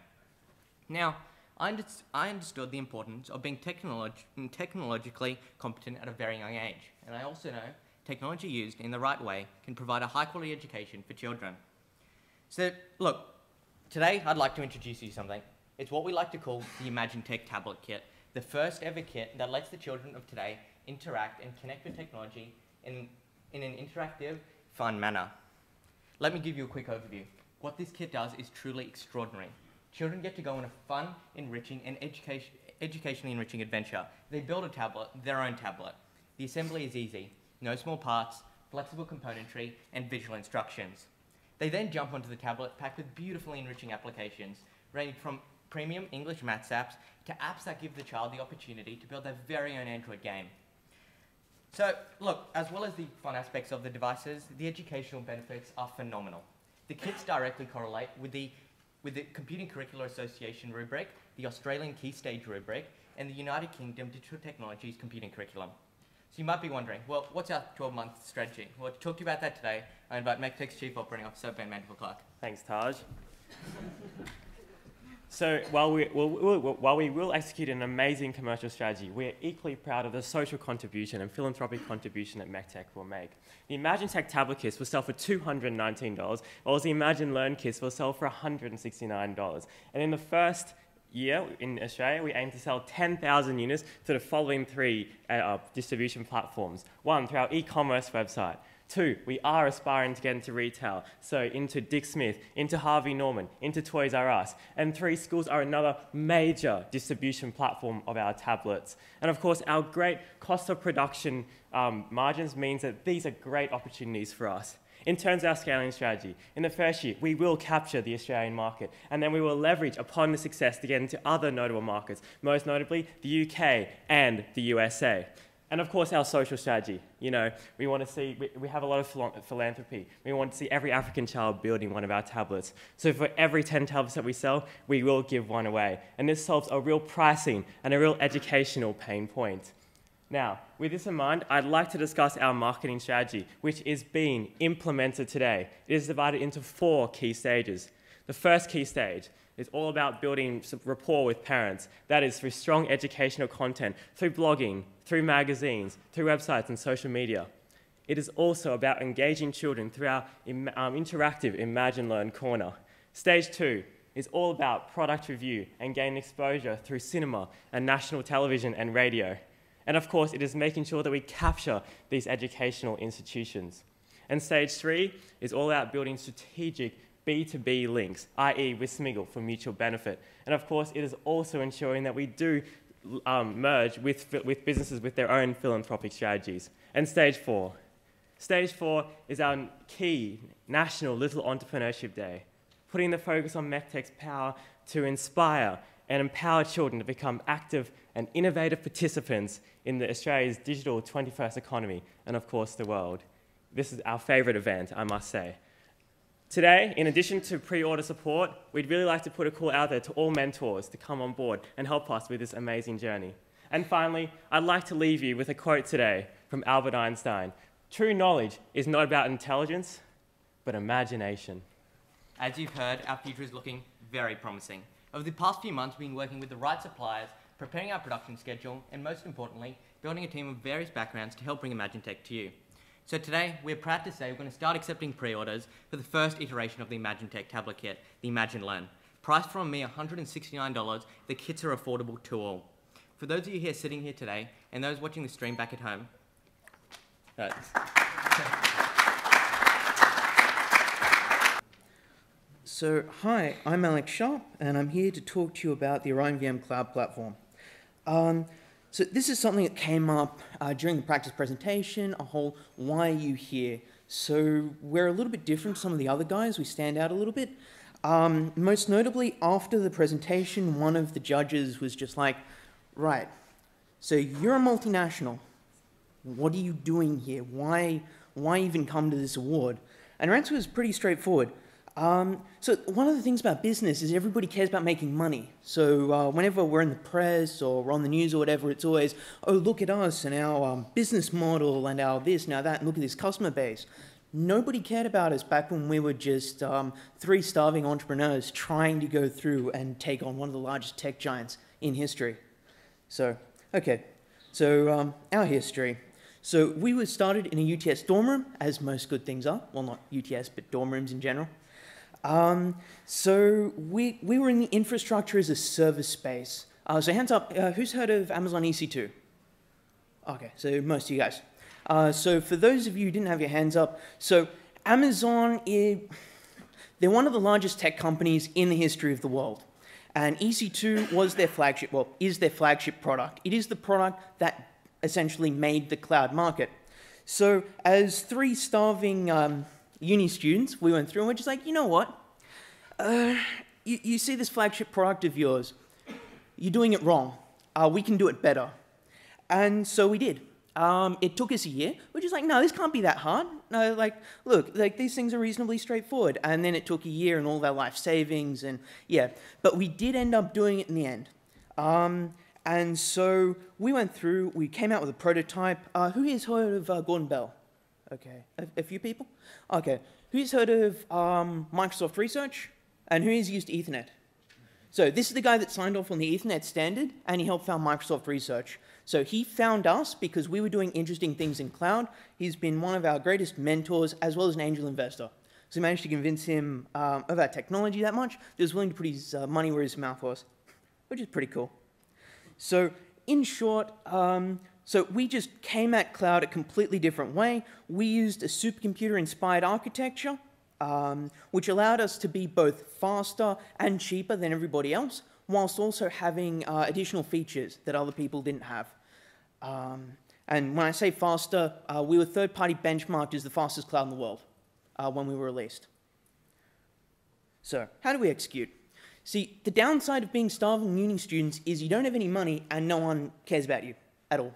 Now, I understood the importance of being technologically competent at a very young age, and I also know technology used in the right way can provide a high-quality education for children. So, look, today I'd like to introduce you to something. It's what we like to call the Imagine Tech Tablet Kit, the first ever kit that lets the children of today interact and connect with technology in an interactive, fun manner. Let me give you a quick overview. What this kit does is truly extraordinary. Children get to go on a fun, enriching, and educationally enriching adventure. They build a tablet, their own tablet. The assembly is easy. No small parts, flexible componentry, and visual instructions. They then jump onto the tablet packed with beautifully enriching applications, ranging from premium English maths apps to apps that give the child the opportunity to build their very own Android game. So, look, as well as the fun aspects of the devices, the educational benefits are phenomenal. The kits directly correlate with the Computing Curricular Association rubric, the Australian Key Stage rubric, and the United Kingdom Digital Technologies Computing Curriculum. So you might be wondering, well, what's our 12-month strategy? Well, to talk to you about that today, I invite MacTech's Chief Operating Officer, Ben Mandeville-Clark. Thanks, Taj. So while we will execute an amazing commercial strategy, we are equally proud of the social contribution and philanthropic contribution that MacTech will make. The Imagine Tech Tablet Kits will sell for $219, while the Imagine Learn Kits will sell for $169. And in the first year in Australia, we aim to sell 10,000 units to the following three distribution platforms. One, through our e-commerce website. 2, we are aspiring to get into retail, so into Dick Smith, into Harvey Norman, into Toys R Us. And 3, schools are another major distribution platform of our tablets. And of course, our great cost of production margins means that these are great opportunities for us. In terms of our scaling strategy, in the first year, we will capture the Australian market, and then we will leverage upon the success to get into other notable markets, most notably the UK and the USA. And of course, our social strategy. You know, we want to see, we have a lot of philanthropy. We want to see every African child building one of our tablets. So for every 10 tablets that we sell, we will give one away. And this solves a real pricing and a real educational pain point. Now, with this in mind, I'd like to discuss our marketing strategy, which is being implemented today. It is divided into 4 key stages. The first key stage is all about building some rapport with parents. That is through strong educational content, through blogging, through magazines, through websites and social media. It is also about engaging children through our interactive Imagine Learn corner. Stage 2 is all about product review and gaining exposure through cinema and national television and radio. And of course, it is making sure that we capture these educational institutions. And stage 3 is all about building strategic B2B links, i.e. with Smiggle for mutual benefit. And of course, it is also ensuring that we do merge with businesses with their own philanthropic strategies. And stage 4. Stage 4 is our key National Little Entrepreneurship Day, putting the focus on MECTEC's power to inspire and empower children to become active and innovative participants in Australia's digital 21st economy and, of course, the world. This is our favourite event, I must say. Today, in addition to pre-order support, we'd really like to put a call out there to all mentors to come on board and help us with this amazing journey. And finally, I'd like to leave you with a quote today from Albert Einstein. True knowledge is not about intelligence, but imagination. As you've heard, our future is looking very promising. Over the past few months, we've been working with the right suppliers, preparing our production schedule, and most importantly, building a team of various backgrounds to help bring ImagineTech to you. So today, we're proud to say we're going to start accepting pre-orders for the first iteration of the ImagineTech tablet kit, the Imagine Learn. Priced from me $169, the kits are affordable to all. For those of you here sitting here today, and those watching the stream back at home, So, hi, I'm Alex Sharp, and I'm here to talk to you about the Orion VM Cloud Platform. So this is something that came up during the practice presentation, a whole why are you here? So we're a little bit different to some of the other guys. We stand out a little bit. Most notably, after the presentation, one of the judges was just like, right, so you're a multinational. What are you doing here? Why even come to this award? And her answer was pretty straightforward. So one of the things about business is everybody cares about making money. So whenever we're in the press or we're on the news or whatever, it's always, oh, look at us and our business model and our this, now that, and look at this customer base. Nobody cared about us back when we were just 3 starving entrepreneurs trying to go through and take on one of the largest tech giants in history. So, okay, so our history. So we were started in a UTS dorm room, as most good things are. Well, not UTS, but dorm rooms in general. So we were in the infrastructure as a service space. So hands up, who's heard of Amazon EC2? Okay, so most of you guys. So for those of you who didn't have your hands up, so Amazon, they're one of the largest tech companies in the history of the world. And EC2 was their flagship, well, is their flagship product. It is the product that essentially made the cloud market. So as 3 starving uni students, we went through and we're just like, you know what? You see this flagship product of yours. You're doing it wrong. We can do it better. And so we did. It took us a year. We're just like, no, this can't be that hard. No, like, look, like these things are reasonably straightforward. And then it took a year and all of our life savings and yeah. But we did end up doing it in the end. And so we went through, we came out with a prototype. Who here's heard of Gordon Bell? Okay, a few people? Okay, who's heard of Microsoft Research? And who has used Ethernet? So this is the guy that signed off on the Ethernet standard, and he helped found Microsoft Research. So he found us because we were doing interesting things in cloud. He's been one of our greatest mentors, as well as an angel investor. So we managed to convince him of our technology that much, that he was willing to put his money where his mouth was, which is pretty cool. So in short, So we just came at cloud a completely different way. We used a supercomputer-inspired architecture, which allowed us to be both faster and cheaper than everybody else, whilst also having additional features that other people didn't have. And when I say faster, we were third-party benchmarked as the fastest cloud in the world when we were released. So how do we execute? See, the downside of being starving uni students is you don't have any money and no one cares about you at all.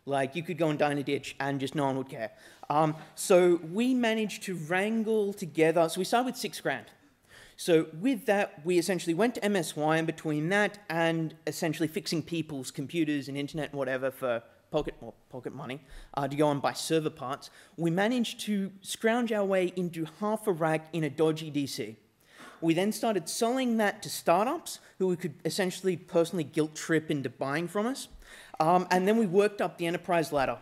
Like, you could go and die in a ditch and just no one would care. So we managed to wrangle together, so we started with $6,000. So with that, we essentially went to MSY, and between that and essentially fixing people's computers and internet and whatever for pocket money to go and buy server parts, we managed to scrounge our way into half a rack in a dodgy DC. We then started selling that to startups who we could essentially personally guilt trip into buying from us. And then we worked up the enterprise ladder.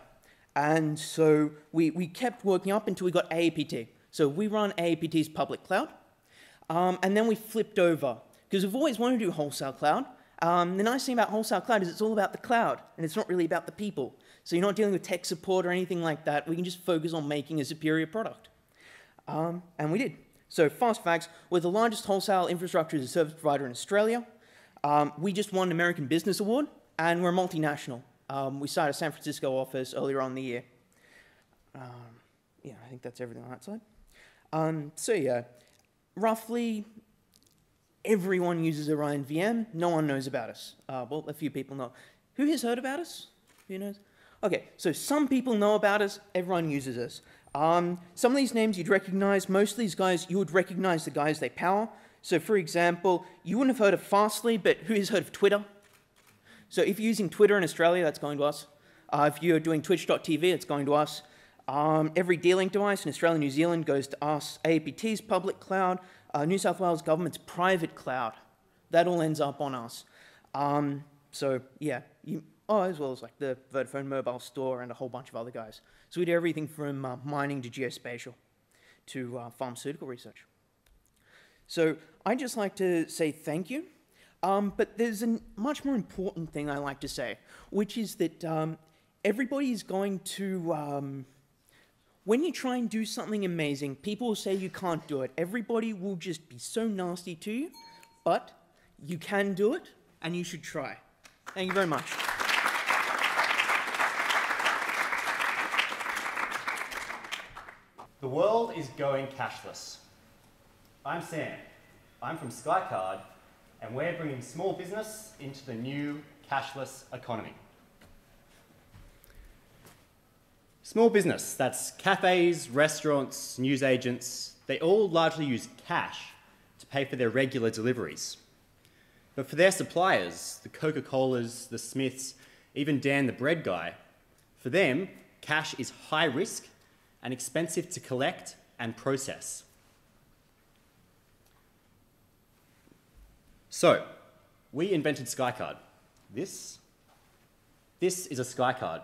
And so we kept working up until we got AAPT. So we run AAPT's public cloud. And then we flipped over, because we've always wanted to do wholesale cloud. The nice thing about wholesale cloud is it's all about the cloud, and it's not really about the people. So you're not dealing with tech support or anything like that. We can just focus on making a superior product. And we did. So fast facts, we're the largest wholesale infrastructure as a service provider in Australia. We just won an American Business Award, and we're multinational. We started a San Francisco office earlier on in the year. Yeah, I think that's everything on that side. So yeah, roughly everyone uses Orion VM. No one knows about us. Well, a few people know. Who has heard about us? Who knows? Okay, so some people know about us. Everyone uses us. Some of these names you'd recognize. Most of these guys, you would recognize the guys they power. So for example, you wouldn't have heard of Fastly, but who has heard of Twitter? So if you're using Twitter in Australia, that's going to us. If you're doing twitch.tv, it's going to us. Every D-Link device in Australia and New Zealand goes to us. AAPT's public cloud, New South Wales government's private cloud. That all ends up on us. So yeah, as well as like the Vodafone mobile store and a whole bunch of other guys. So we do everything from mining to geospatial to pharmaceutical research. So I'd just like to say thank you. But there's a much more important thing I like to say, which is that everybody is going to, when you try and do something amazing, people will say you can't do it. Everybody will just be so nasty to you, but you can do it, and you should try. Thank you very much. The world is going cashless. I'm Sam. I'm from SkyCard, and we're bringing small business into the new cashless economy. Small business, that's cafes, restaurants, newsagents, they all largely use cash to pay for their regular deliveries. But for their suppliers, the Coca-Colas, the Smiths, even Dan the bread guy, for them, cash is high risk and expensive to collect and process. So, we invented SkyCard. This is a SkyCard.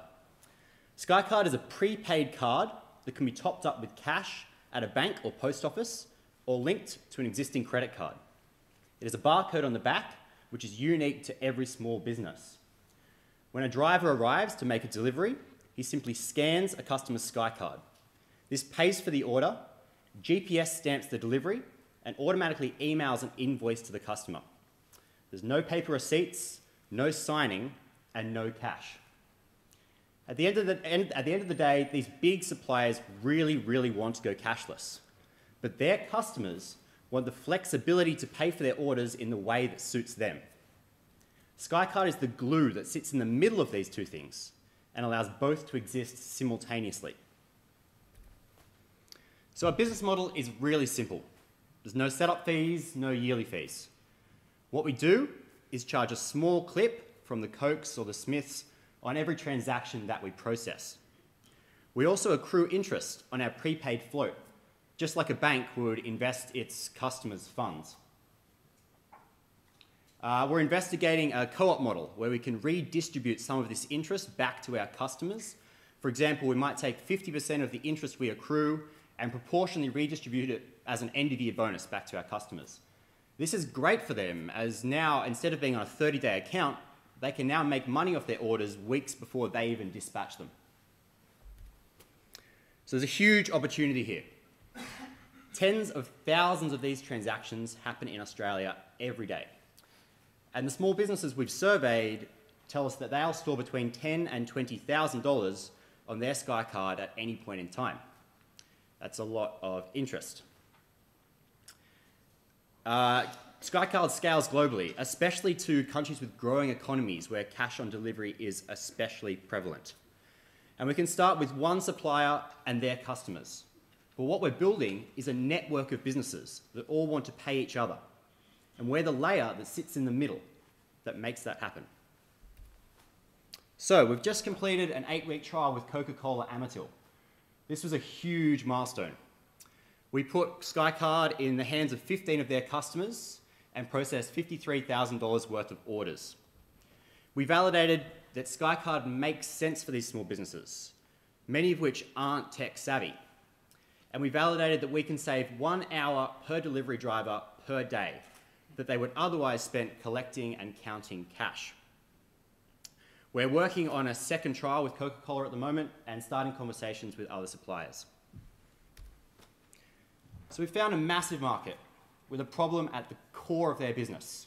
SkyCard is a prepaid card that can be topped up with cash at a bank or post office or linked to an existing credit card. It has a barcode on the back, which is unique to every small business. When a driver arrives to make a delivery, he simply scans a customer's SkyCard. This pays for the order, GPS stamps the delivery, and automatically emails an invoice to the customer. There's no paper receipts, no signing, and no cash. At the end of the day, these big suppliers really want to go cashless. But their customers want the flexibility to pay for their orders in the way that suits them. SkyCard is the glue that sits in the middle of these two things and allows both to exist simultaneously. So our business model is really simple. There's no setup fees, no yearly fees. What we do is charge a small clip from the Cokes or the Smiths on every transaction that we process. We also accrue interest on our prepaid float, just like a bank would invest its customers' funds. We're investigating a co-op model where we can redistribute some of this interest back to our customers. For example, we might take 50% of the interest we accrue and proportionally redistribute it as an end-of-year bonus back to our customers. This is great for them, as now, instead of being on a 30-day account, they can now make money off their orders weeks before they even dispatch them. So there's a huge opportunity here. Tens of thousands of these transactions happen in Australia every day. And the small businesses we've surveyed tell us that they'll store between $10,000 and $20,000 on their Sky Card at any point in time. That's a lot of interest. Sky Card scales globally, especially to countries with growing economies where cash on delivery is especially prevalent. And we can start with one supplier and their customers. But what we're building is a network of businesses that all want to pay each other. And we're the layer that sits in the middle that makes that happen. So we've just completed an 8-week trial with Coca-Cola Amatil. This was a huge milestone. We put Sky Card in the hands of 15 of their customers and processed $53,000 worth of orders. We validated that Sky Card makes sense for these small businesses, many of which aren't tech savvy. And we validated that we can save 1 hour per delivery driver per day that they would otherwise spend collecting and counting cash. We're working on a second trial with Coca-Cola at the moment and starting conversations with other suppliers. So we found a massive market with a problem at the core of their business.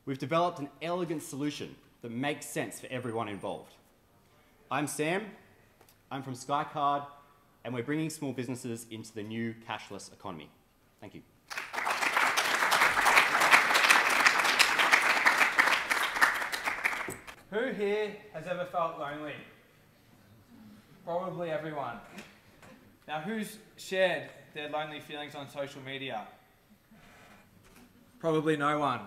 We've developed an elegant solution that makes sense for everyone involved. I'm Sam, I'm from Sky Card, and we're bringing small businesses into the new cashless economy. Thank you. Who here has ever felt lonely? Probably everyone. Now, who's shared their lonely feelings on social media? Probably no one.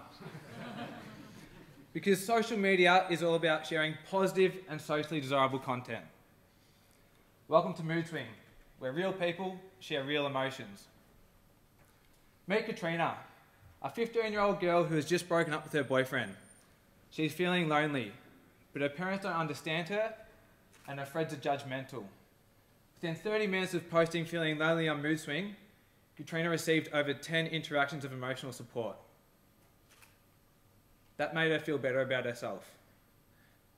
Because social media is all about sharing positive and socially desirable content. Welcome to Mood Swing, where real people share real emotions. Meet Katrina, a 15-year-old girl who has just broken up with her boyfriend. She's feeling lonely, but her parents don't understand her and her friends are judgmental. Within 30 minutes of posting feeling lonely on Mood Swing, Katrina received over 10 interactions of emotional support. That made her feel better about herself.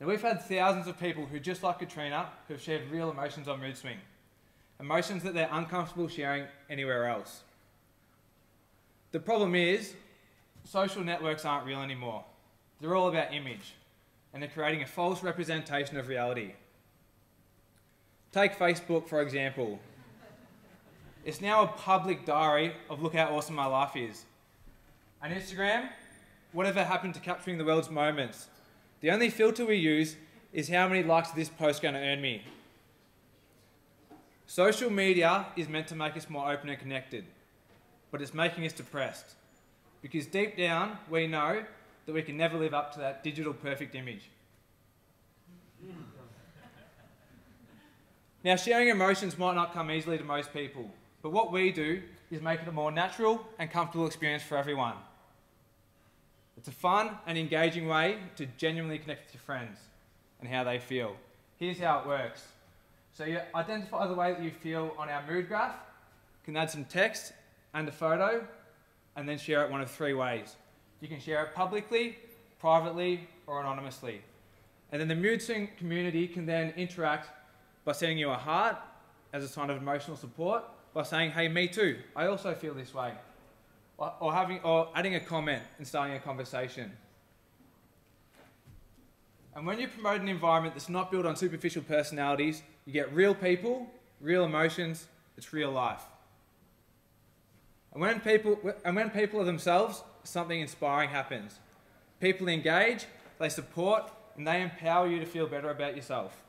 Now, we've had thousands of people who, just like Katrina, who have shared real emotions on Mood Swing. Emotions that they're uncomfortable sharing anywhere else. The problem is, social networks aren't real anymore. They're all about image, and they're creating a false representation of reality. Take Facebook, for example. It's now a public diary of look how awesome my life is. And Instagram, whatever happened to capturing the world's moments? The only filter we use is how many likes this post going to earn me. Social media is meant to make us more open and connected, but it's making us depressed. Because deep down, we know that we can never live up to that digital perfect image. Now, sharing emotions might not come easily to most people, but what we do is make it a more natural and comfortable experience for everyone. It's a fun and engaging way to genuinely connect with your friends and how they feel. Here's how it works. So you identify the way that you feel on our mood graph, you can add some text and a photo, and then share it one of 3 ways. You can share it publicly, privately, or anonymously. And then the Mood Swing community can then interact by sending you a heart as a sign of emotional support, by saying, hey, me too, I also feel this way. Or adding a comment and starting a conversation. And when you promote an environment that's not built on superficial personalities, you get real people, real emotions, it's real life. And when people are themselves, something inspiring happens. People engage, they support, and they empower you to feel better about yourself.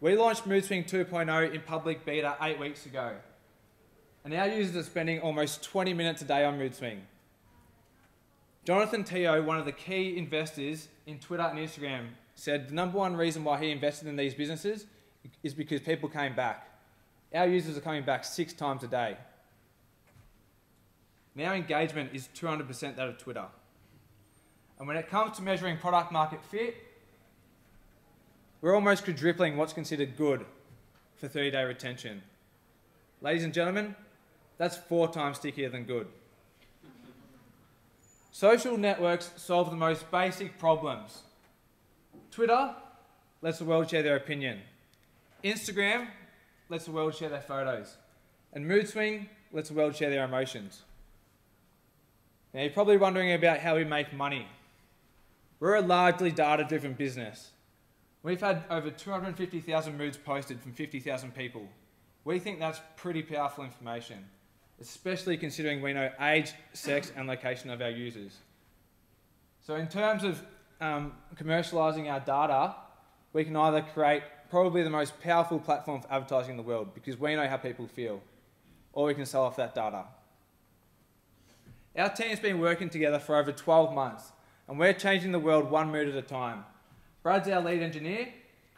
We launched Mood Swing 2.0 in public beta 8 weeks ago. And our users are spending almost 20 minutes a day on Mood Swing. Jonathan Teo, one of the key investors in Twitter and Instagram, said the #1 reason why he invested in these businesses is because people came back. Our users are coming back 6 times a day. Now engagement is 200% that of Twitter. And when it comes to measuring product market fit, we're almost quadrupling what's considered good for 30-day retention. Ladies and gentlemen, that's 4 times stickier than good. Social networks solve the most basic problems. Twitter lets the world share their opinion. Instagram lets the world share their photos. And MoodSwing lets the world share their emotions. Now you're probably wondering about how we make money. We're a largely data-driven business. We've had over 250,000 moods posted from 50,000 people. We think that's pretty powerful information, especially considering we know age, sex, and location of our users. So in terms of commercialising our data, we can either create probably the most powerful platform for advertising in the world because we know how people feel, or we can sell off that data. Our team's been working together for over 12 months, and we're changing the world one mood at a time. Brad's our lead engineer,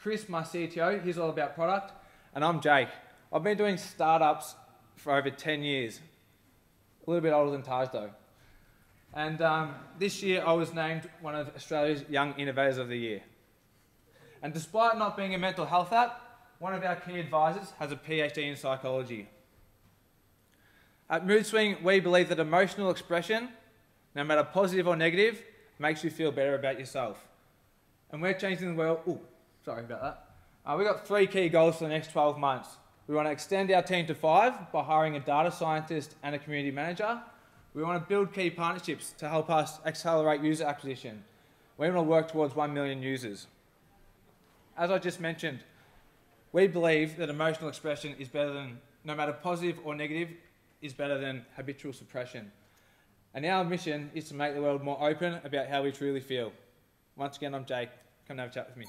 Chris, my CTO, he's all about product, and I'm Jake. I've been doing startups for over 10 years. A little bit older than Taj though. And this year I was named one of Australia's Young Innovators of the Year. And despite not being a mental health app, one of our key advisors has a PhD in psychology. At MoodSwing, we believe that emotional expression, no matter positive or negative, makes you feel better about yourself. And we're changing the world. Ooh, sorry about that. We've got 3 key goals for the next 12 months. We want to extend our team to 5 by hiring a data scientist and a community manager. We want to build key partnerships to help us accelerate user acquisition. We want to work towards 1 million users. As I just mentioned, we believe that emotional expression is better than, no matter positive or negative, is better than habitual suppression. And our mission is to make the world more open about how we truly feel. Once again, I'm Jake. Come and have a chat with me.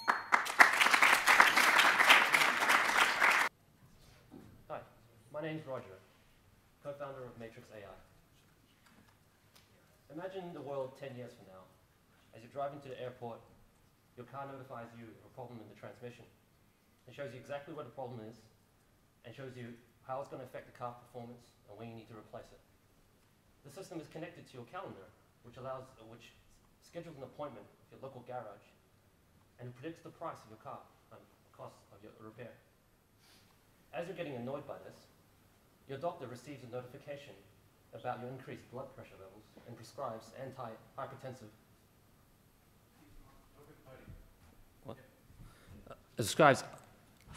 Hi, my name's Roger, co-founder of Matrix AI. Imagine the world 10 years from now. As you drive into the airport, your car notifies you of a problem in the transmission. It shows you exactly what the problem is and shows you how it's going to affect the car performance and when you need to replace it. The system is connected to your calendar, which schedules an appointment with your local garage and predicts the price of your car and cost of your repair. As you're getting annoyed by this, your doctor receives a notification about your increased blood pressure levels and prescribes anti-hypertensive. What? It describes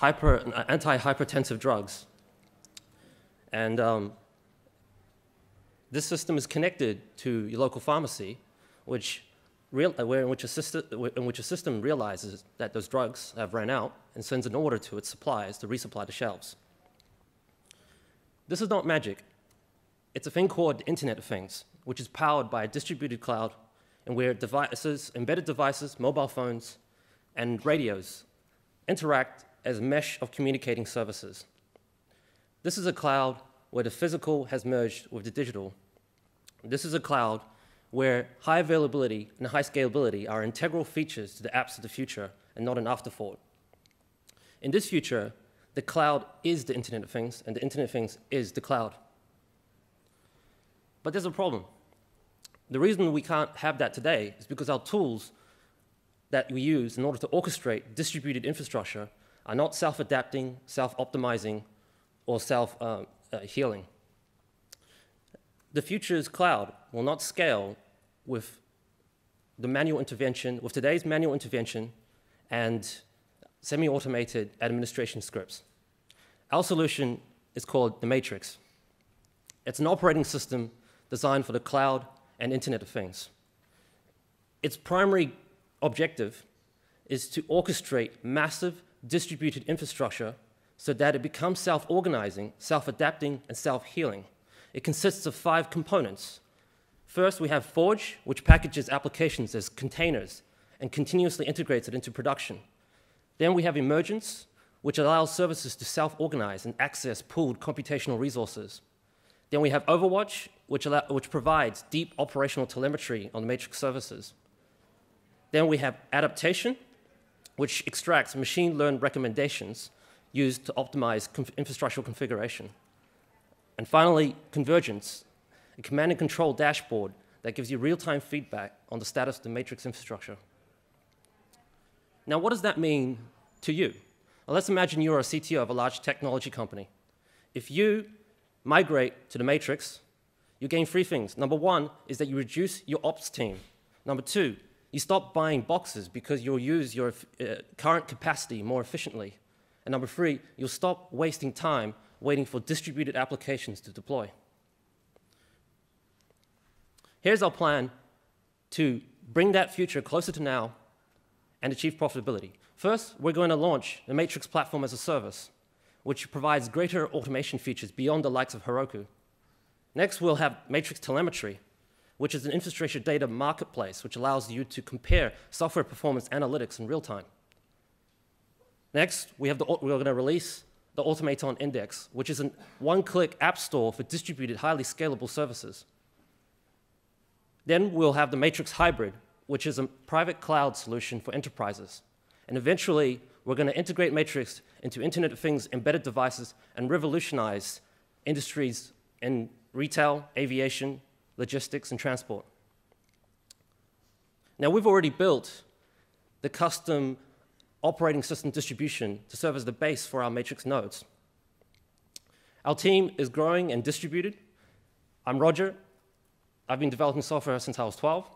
anti-hypertensive drugs. And this system is connected to your local pharmacy, in which a system realizes that those drugs have run out and sends an order to its suppliers to resupply the shelves. This is not magic. It's a thing called the Internet of Things, which is powered by a distributed cloud and where embedded devices, mobile phones, and radios interact as a mesh of communicating services. This is a cloud where the physical has merged with the digital. This is a cloud where high availability and high scalability are integral features to the apps of the future and not an afterthought. In this future, the cloud is the Internet of Things, and the Internet of Things is the cloud. But there's a problem. The reason we can't have that today is because our tools that we use in order to orchestrate distributed infrastructure are not self-adapting, self-optimizing, or self-healing. The future's cloud will not scale with the manual intervention, with today's manual intervention and semi-automated administration scripts. Our solution is called the Matrix. It's an operating system designed for the cloud and Internet of Things. Its primary objective is to orchestrate massive distributed infrastructure so that it becomes self-organizing, self-adapting, and self-healing. It consists of 5 components. First, we have Forge, which packages applications as containers and continuously integrates it into production. Then we have Emergence, which allows services to self-organize and access pooled computational resources. Then we have Overwatch, which provides deep operational telemetry on the Matrix services. Then we have Adaptation, which extracts machine-learned recommendations used to optimize infrastructural configuration. And finally, Convergence, a command and control dashboard that gives you real-time feedback on the status of the Matrix infrastructure. Now, what does that mean to you? Well, let's imagine you're a CTO of a large technology company. If you migrate to the Matrix, You gain 3 things. Number 1 is that you reduce your ops team. Number 2, you stop buying boxes because you'll use your current capacity more efficiently. And number 3, you'll stop wasting time waiting for distributed applications to deploy. Here's our plan to bring that future closer to now and achieve profitability. First, we're going to launch the Matrix platform as a service, which provides greater automation features beyond the likes of Heroku. Next, we'll have Matrix Telemetry, which is an infrastructure data marketplace, which allows you to compare software performance analytics in real time. Next, we're going to release the Automaton Index, which is a one-click app store for distributed, highly scalable services. Then we'll have the Matrix Hybrid, which is a private cloud solution for enterprises. And eventually, we're going to integrate Matrix into Internet of Things embedded devices and revolutionize industries in retail, aviation, logistics, and transport. Now, we've already built the custom operating system distribution to serve as the base for our Matrix nodes. Our team is growing and distributed. I'm Roger. I've been developing software since I was 12.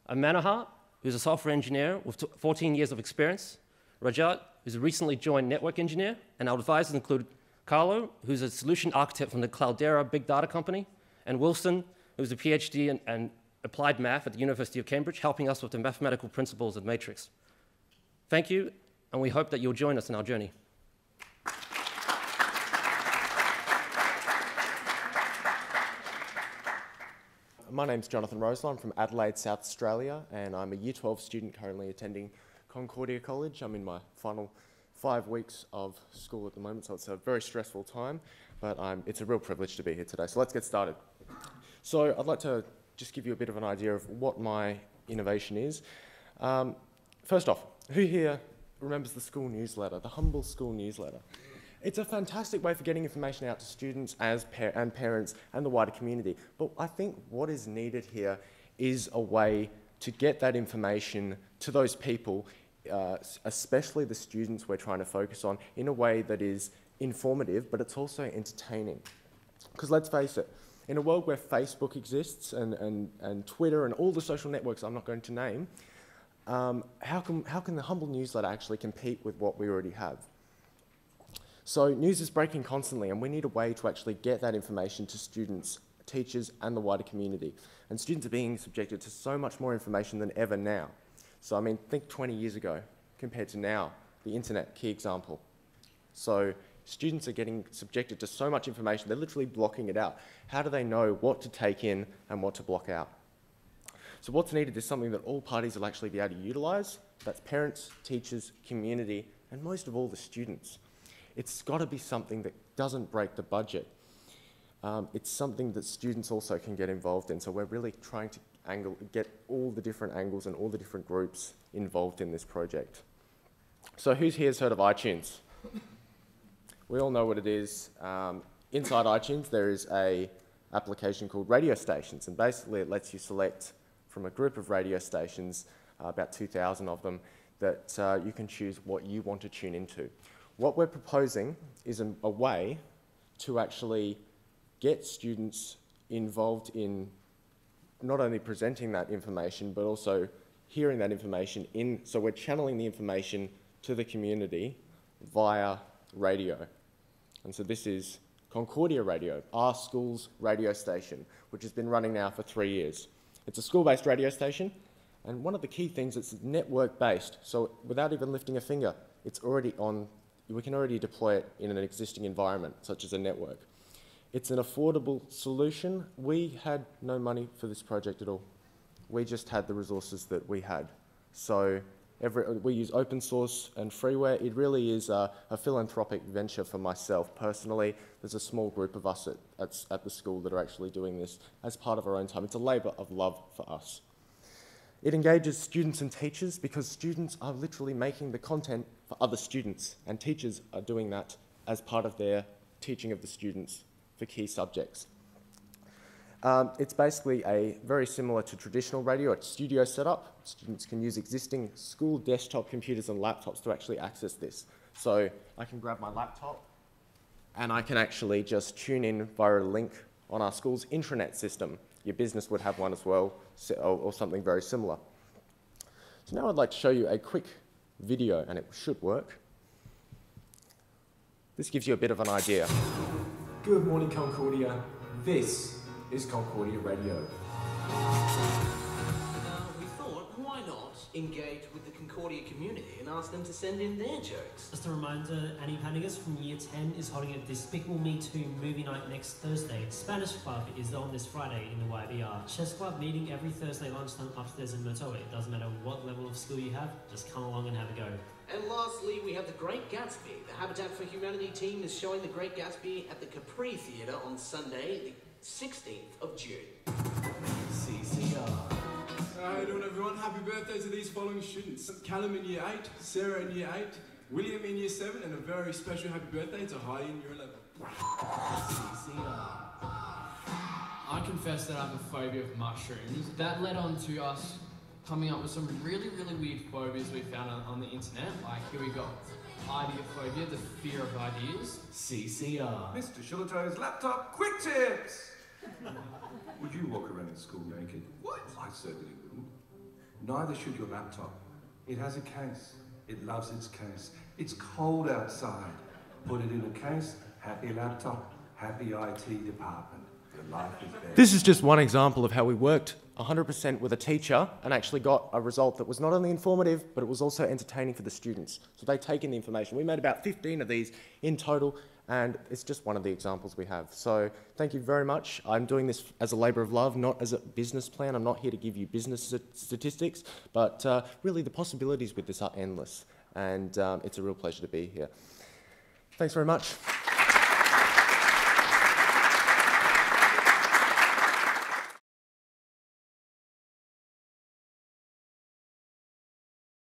I'm Manohar, who's a software engineer with 14 years of experience. Rajat, who's a recently joined network engineer. And our advisors include Carlo, who's a solution architect from the Cloudera big data company, and Wilson, who's a PhD in applied math at the University of Cambridge, helping us with the mathematical principles of Matrix. Thank you, and we hope that you'll join us in our journey. My name's Jonathan Rosler. I'm from Adelaide, South Australia, and I'm a Year 12 student currently attending Concordia College. I'm in my final 5 weeks of school at the moment, so it's a very stressful time, but it's a real privilege to be here today. So let's get started. So I'd like to just give you a bit of an idea of what my innovation is. First off, who here remembers the school newsletter, the humble school newsletter? It's a fantastic way for getting information out to students and parents and the wider community. But I think what is needed here is a way to get that information to those people, especially the students we're trying to focus on, in a way that is informative, but it's also entertaining. Because let's face it, in a world where Facebook exists and Twitter and all the social networks I'm not going to name, how can the humble newsletter actually compete with what we already have? So news is breaking constantly, and we need a way to actually get that information to students, teachers, and the wider community. And students are being subjected to so much more information than ever now. So I mean, think 20 years ago compared to now, the internet, key example. So students are getting subjected to so much information, they're literally blocking it out. How do they know what to take in and what to block out? So what's needed is something that all parties will actually be able to utilise. That's parents, teachers, community, and most of all, the students. It's got to be something that doesn't break the budget. It's something that students also can get involved in. So we're really trying to get all the different angles and all the different groups involved in this project. So who's here's heard of iTunes? We all know what it is. Inside iTunes, there is an application called radio stations, and basically it lets you select from a group of radio stations, about 2,000 of them, that you can choose what you want to tune into. What we're proposing is a way to actually get students involved in not only presenting that information, but also hearing that information so we're channeling the information to the community via radio. And so this is Concordia Radio, our school's radio station, which has been running now for 3 years. It's a school-based radio station, and one of the key things, it's network-based. So without even lifting a finger, it's already on. We can already deploy it in an existing environment, such as a network. It's an affordable solution. We had no money for this project at all. We just had the resources that we had. So we use open source and freeware. It really is a philanthropic venture for myself personally. There's a small group of us at the school that are actually doing this as part of our own time. It's a labour of love for us. It engages students and teachers because students are literally making the content for other students, and teachers are doing that as part of their teaching of the students for key subjects. It's basically very similar to traditional radio. It's studio setup. Students can use existing school desktop computers and laptops to actually access this. So I can grab my laptop and I can actually just tune in via a link on our school's intranet system. Your business would have one as well, or something very similar. So now I'd like to show you a quick video, and it should work. This gives you a bit of an idea. Good morning, Concordia. This is Concordia Radio. We thought, why not engage with the Concordia community and ask them to send in their jokes? Just a reminder, Annie Panigas from Year 10 is holding a Despicable Me 2 movie night next Thursday. Spanish Club is on this Friday in the YBR. Chess Club meeting every Thursday lunchtime upstairs in Motoa. It doesn't matter what level of skill you have, just come along and have a go. And lastly, we have The Great Gatsby. The Habitat for Humanity team is showing The Great Gatsby at the Capri Theatre on Sunday, the 16th of June. CCR. How you doing, everyone? Happy birthday to these following students. Callum in Year 8, Sarah in Year 8, William in Year 7, and a very special happy birthday to Heidi in Year 11. CCR. I confess that I have a phobia of mushrooms. That led on to us coming up with some really, really weird phobias we found on the internet. Like, here we go. Ideaphobia, the fear of ideas. CCR. Mr. Shillitoe's laptop quick tips! Would you walk around in school naked? What? I certainly wouldn't. Neither should your laptop. It has a case. It loves its case. It's cold outside. Put it in a case. Happy laptop. Happy IT department. Your life is better. This is just one example of how we worked 100% with a teacher and actually got a result that was not only informative, but it was also entertaining for the students. So they take in the information. We made about 15 of these in total, and it's just one of the examples we have. So thank you very much. I'm doing this as a labour of love, not as a business plan. I'm not here to give you business statistics, but really the possibilities with this are endless, and it's a real pleasure to be here. Thanks very much.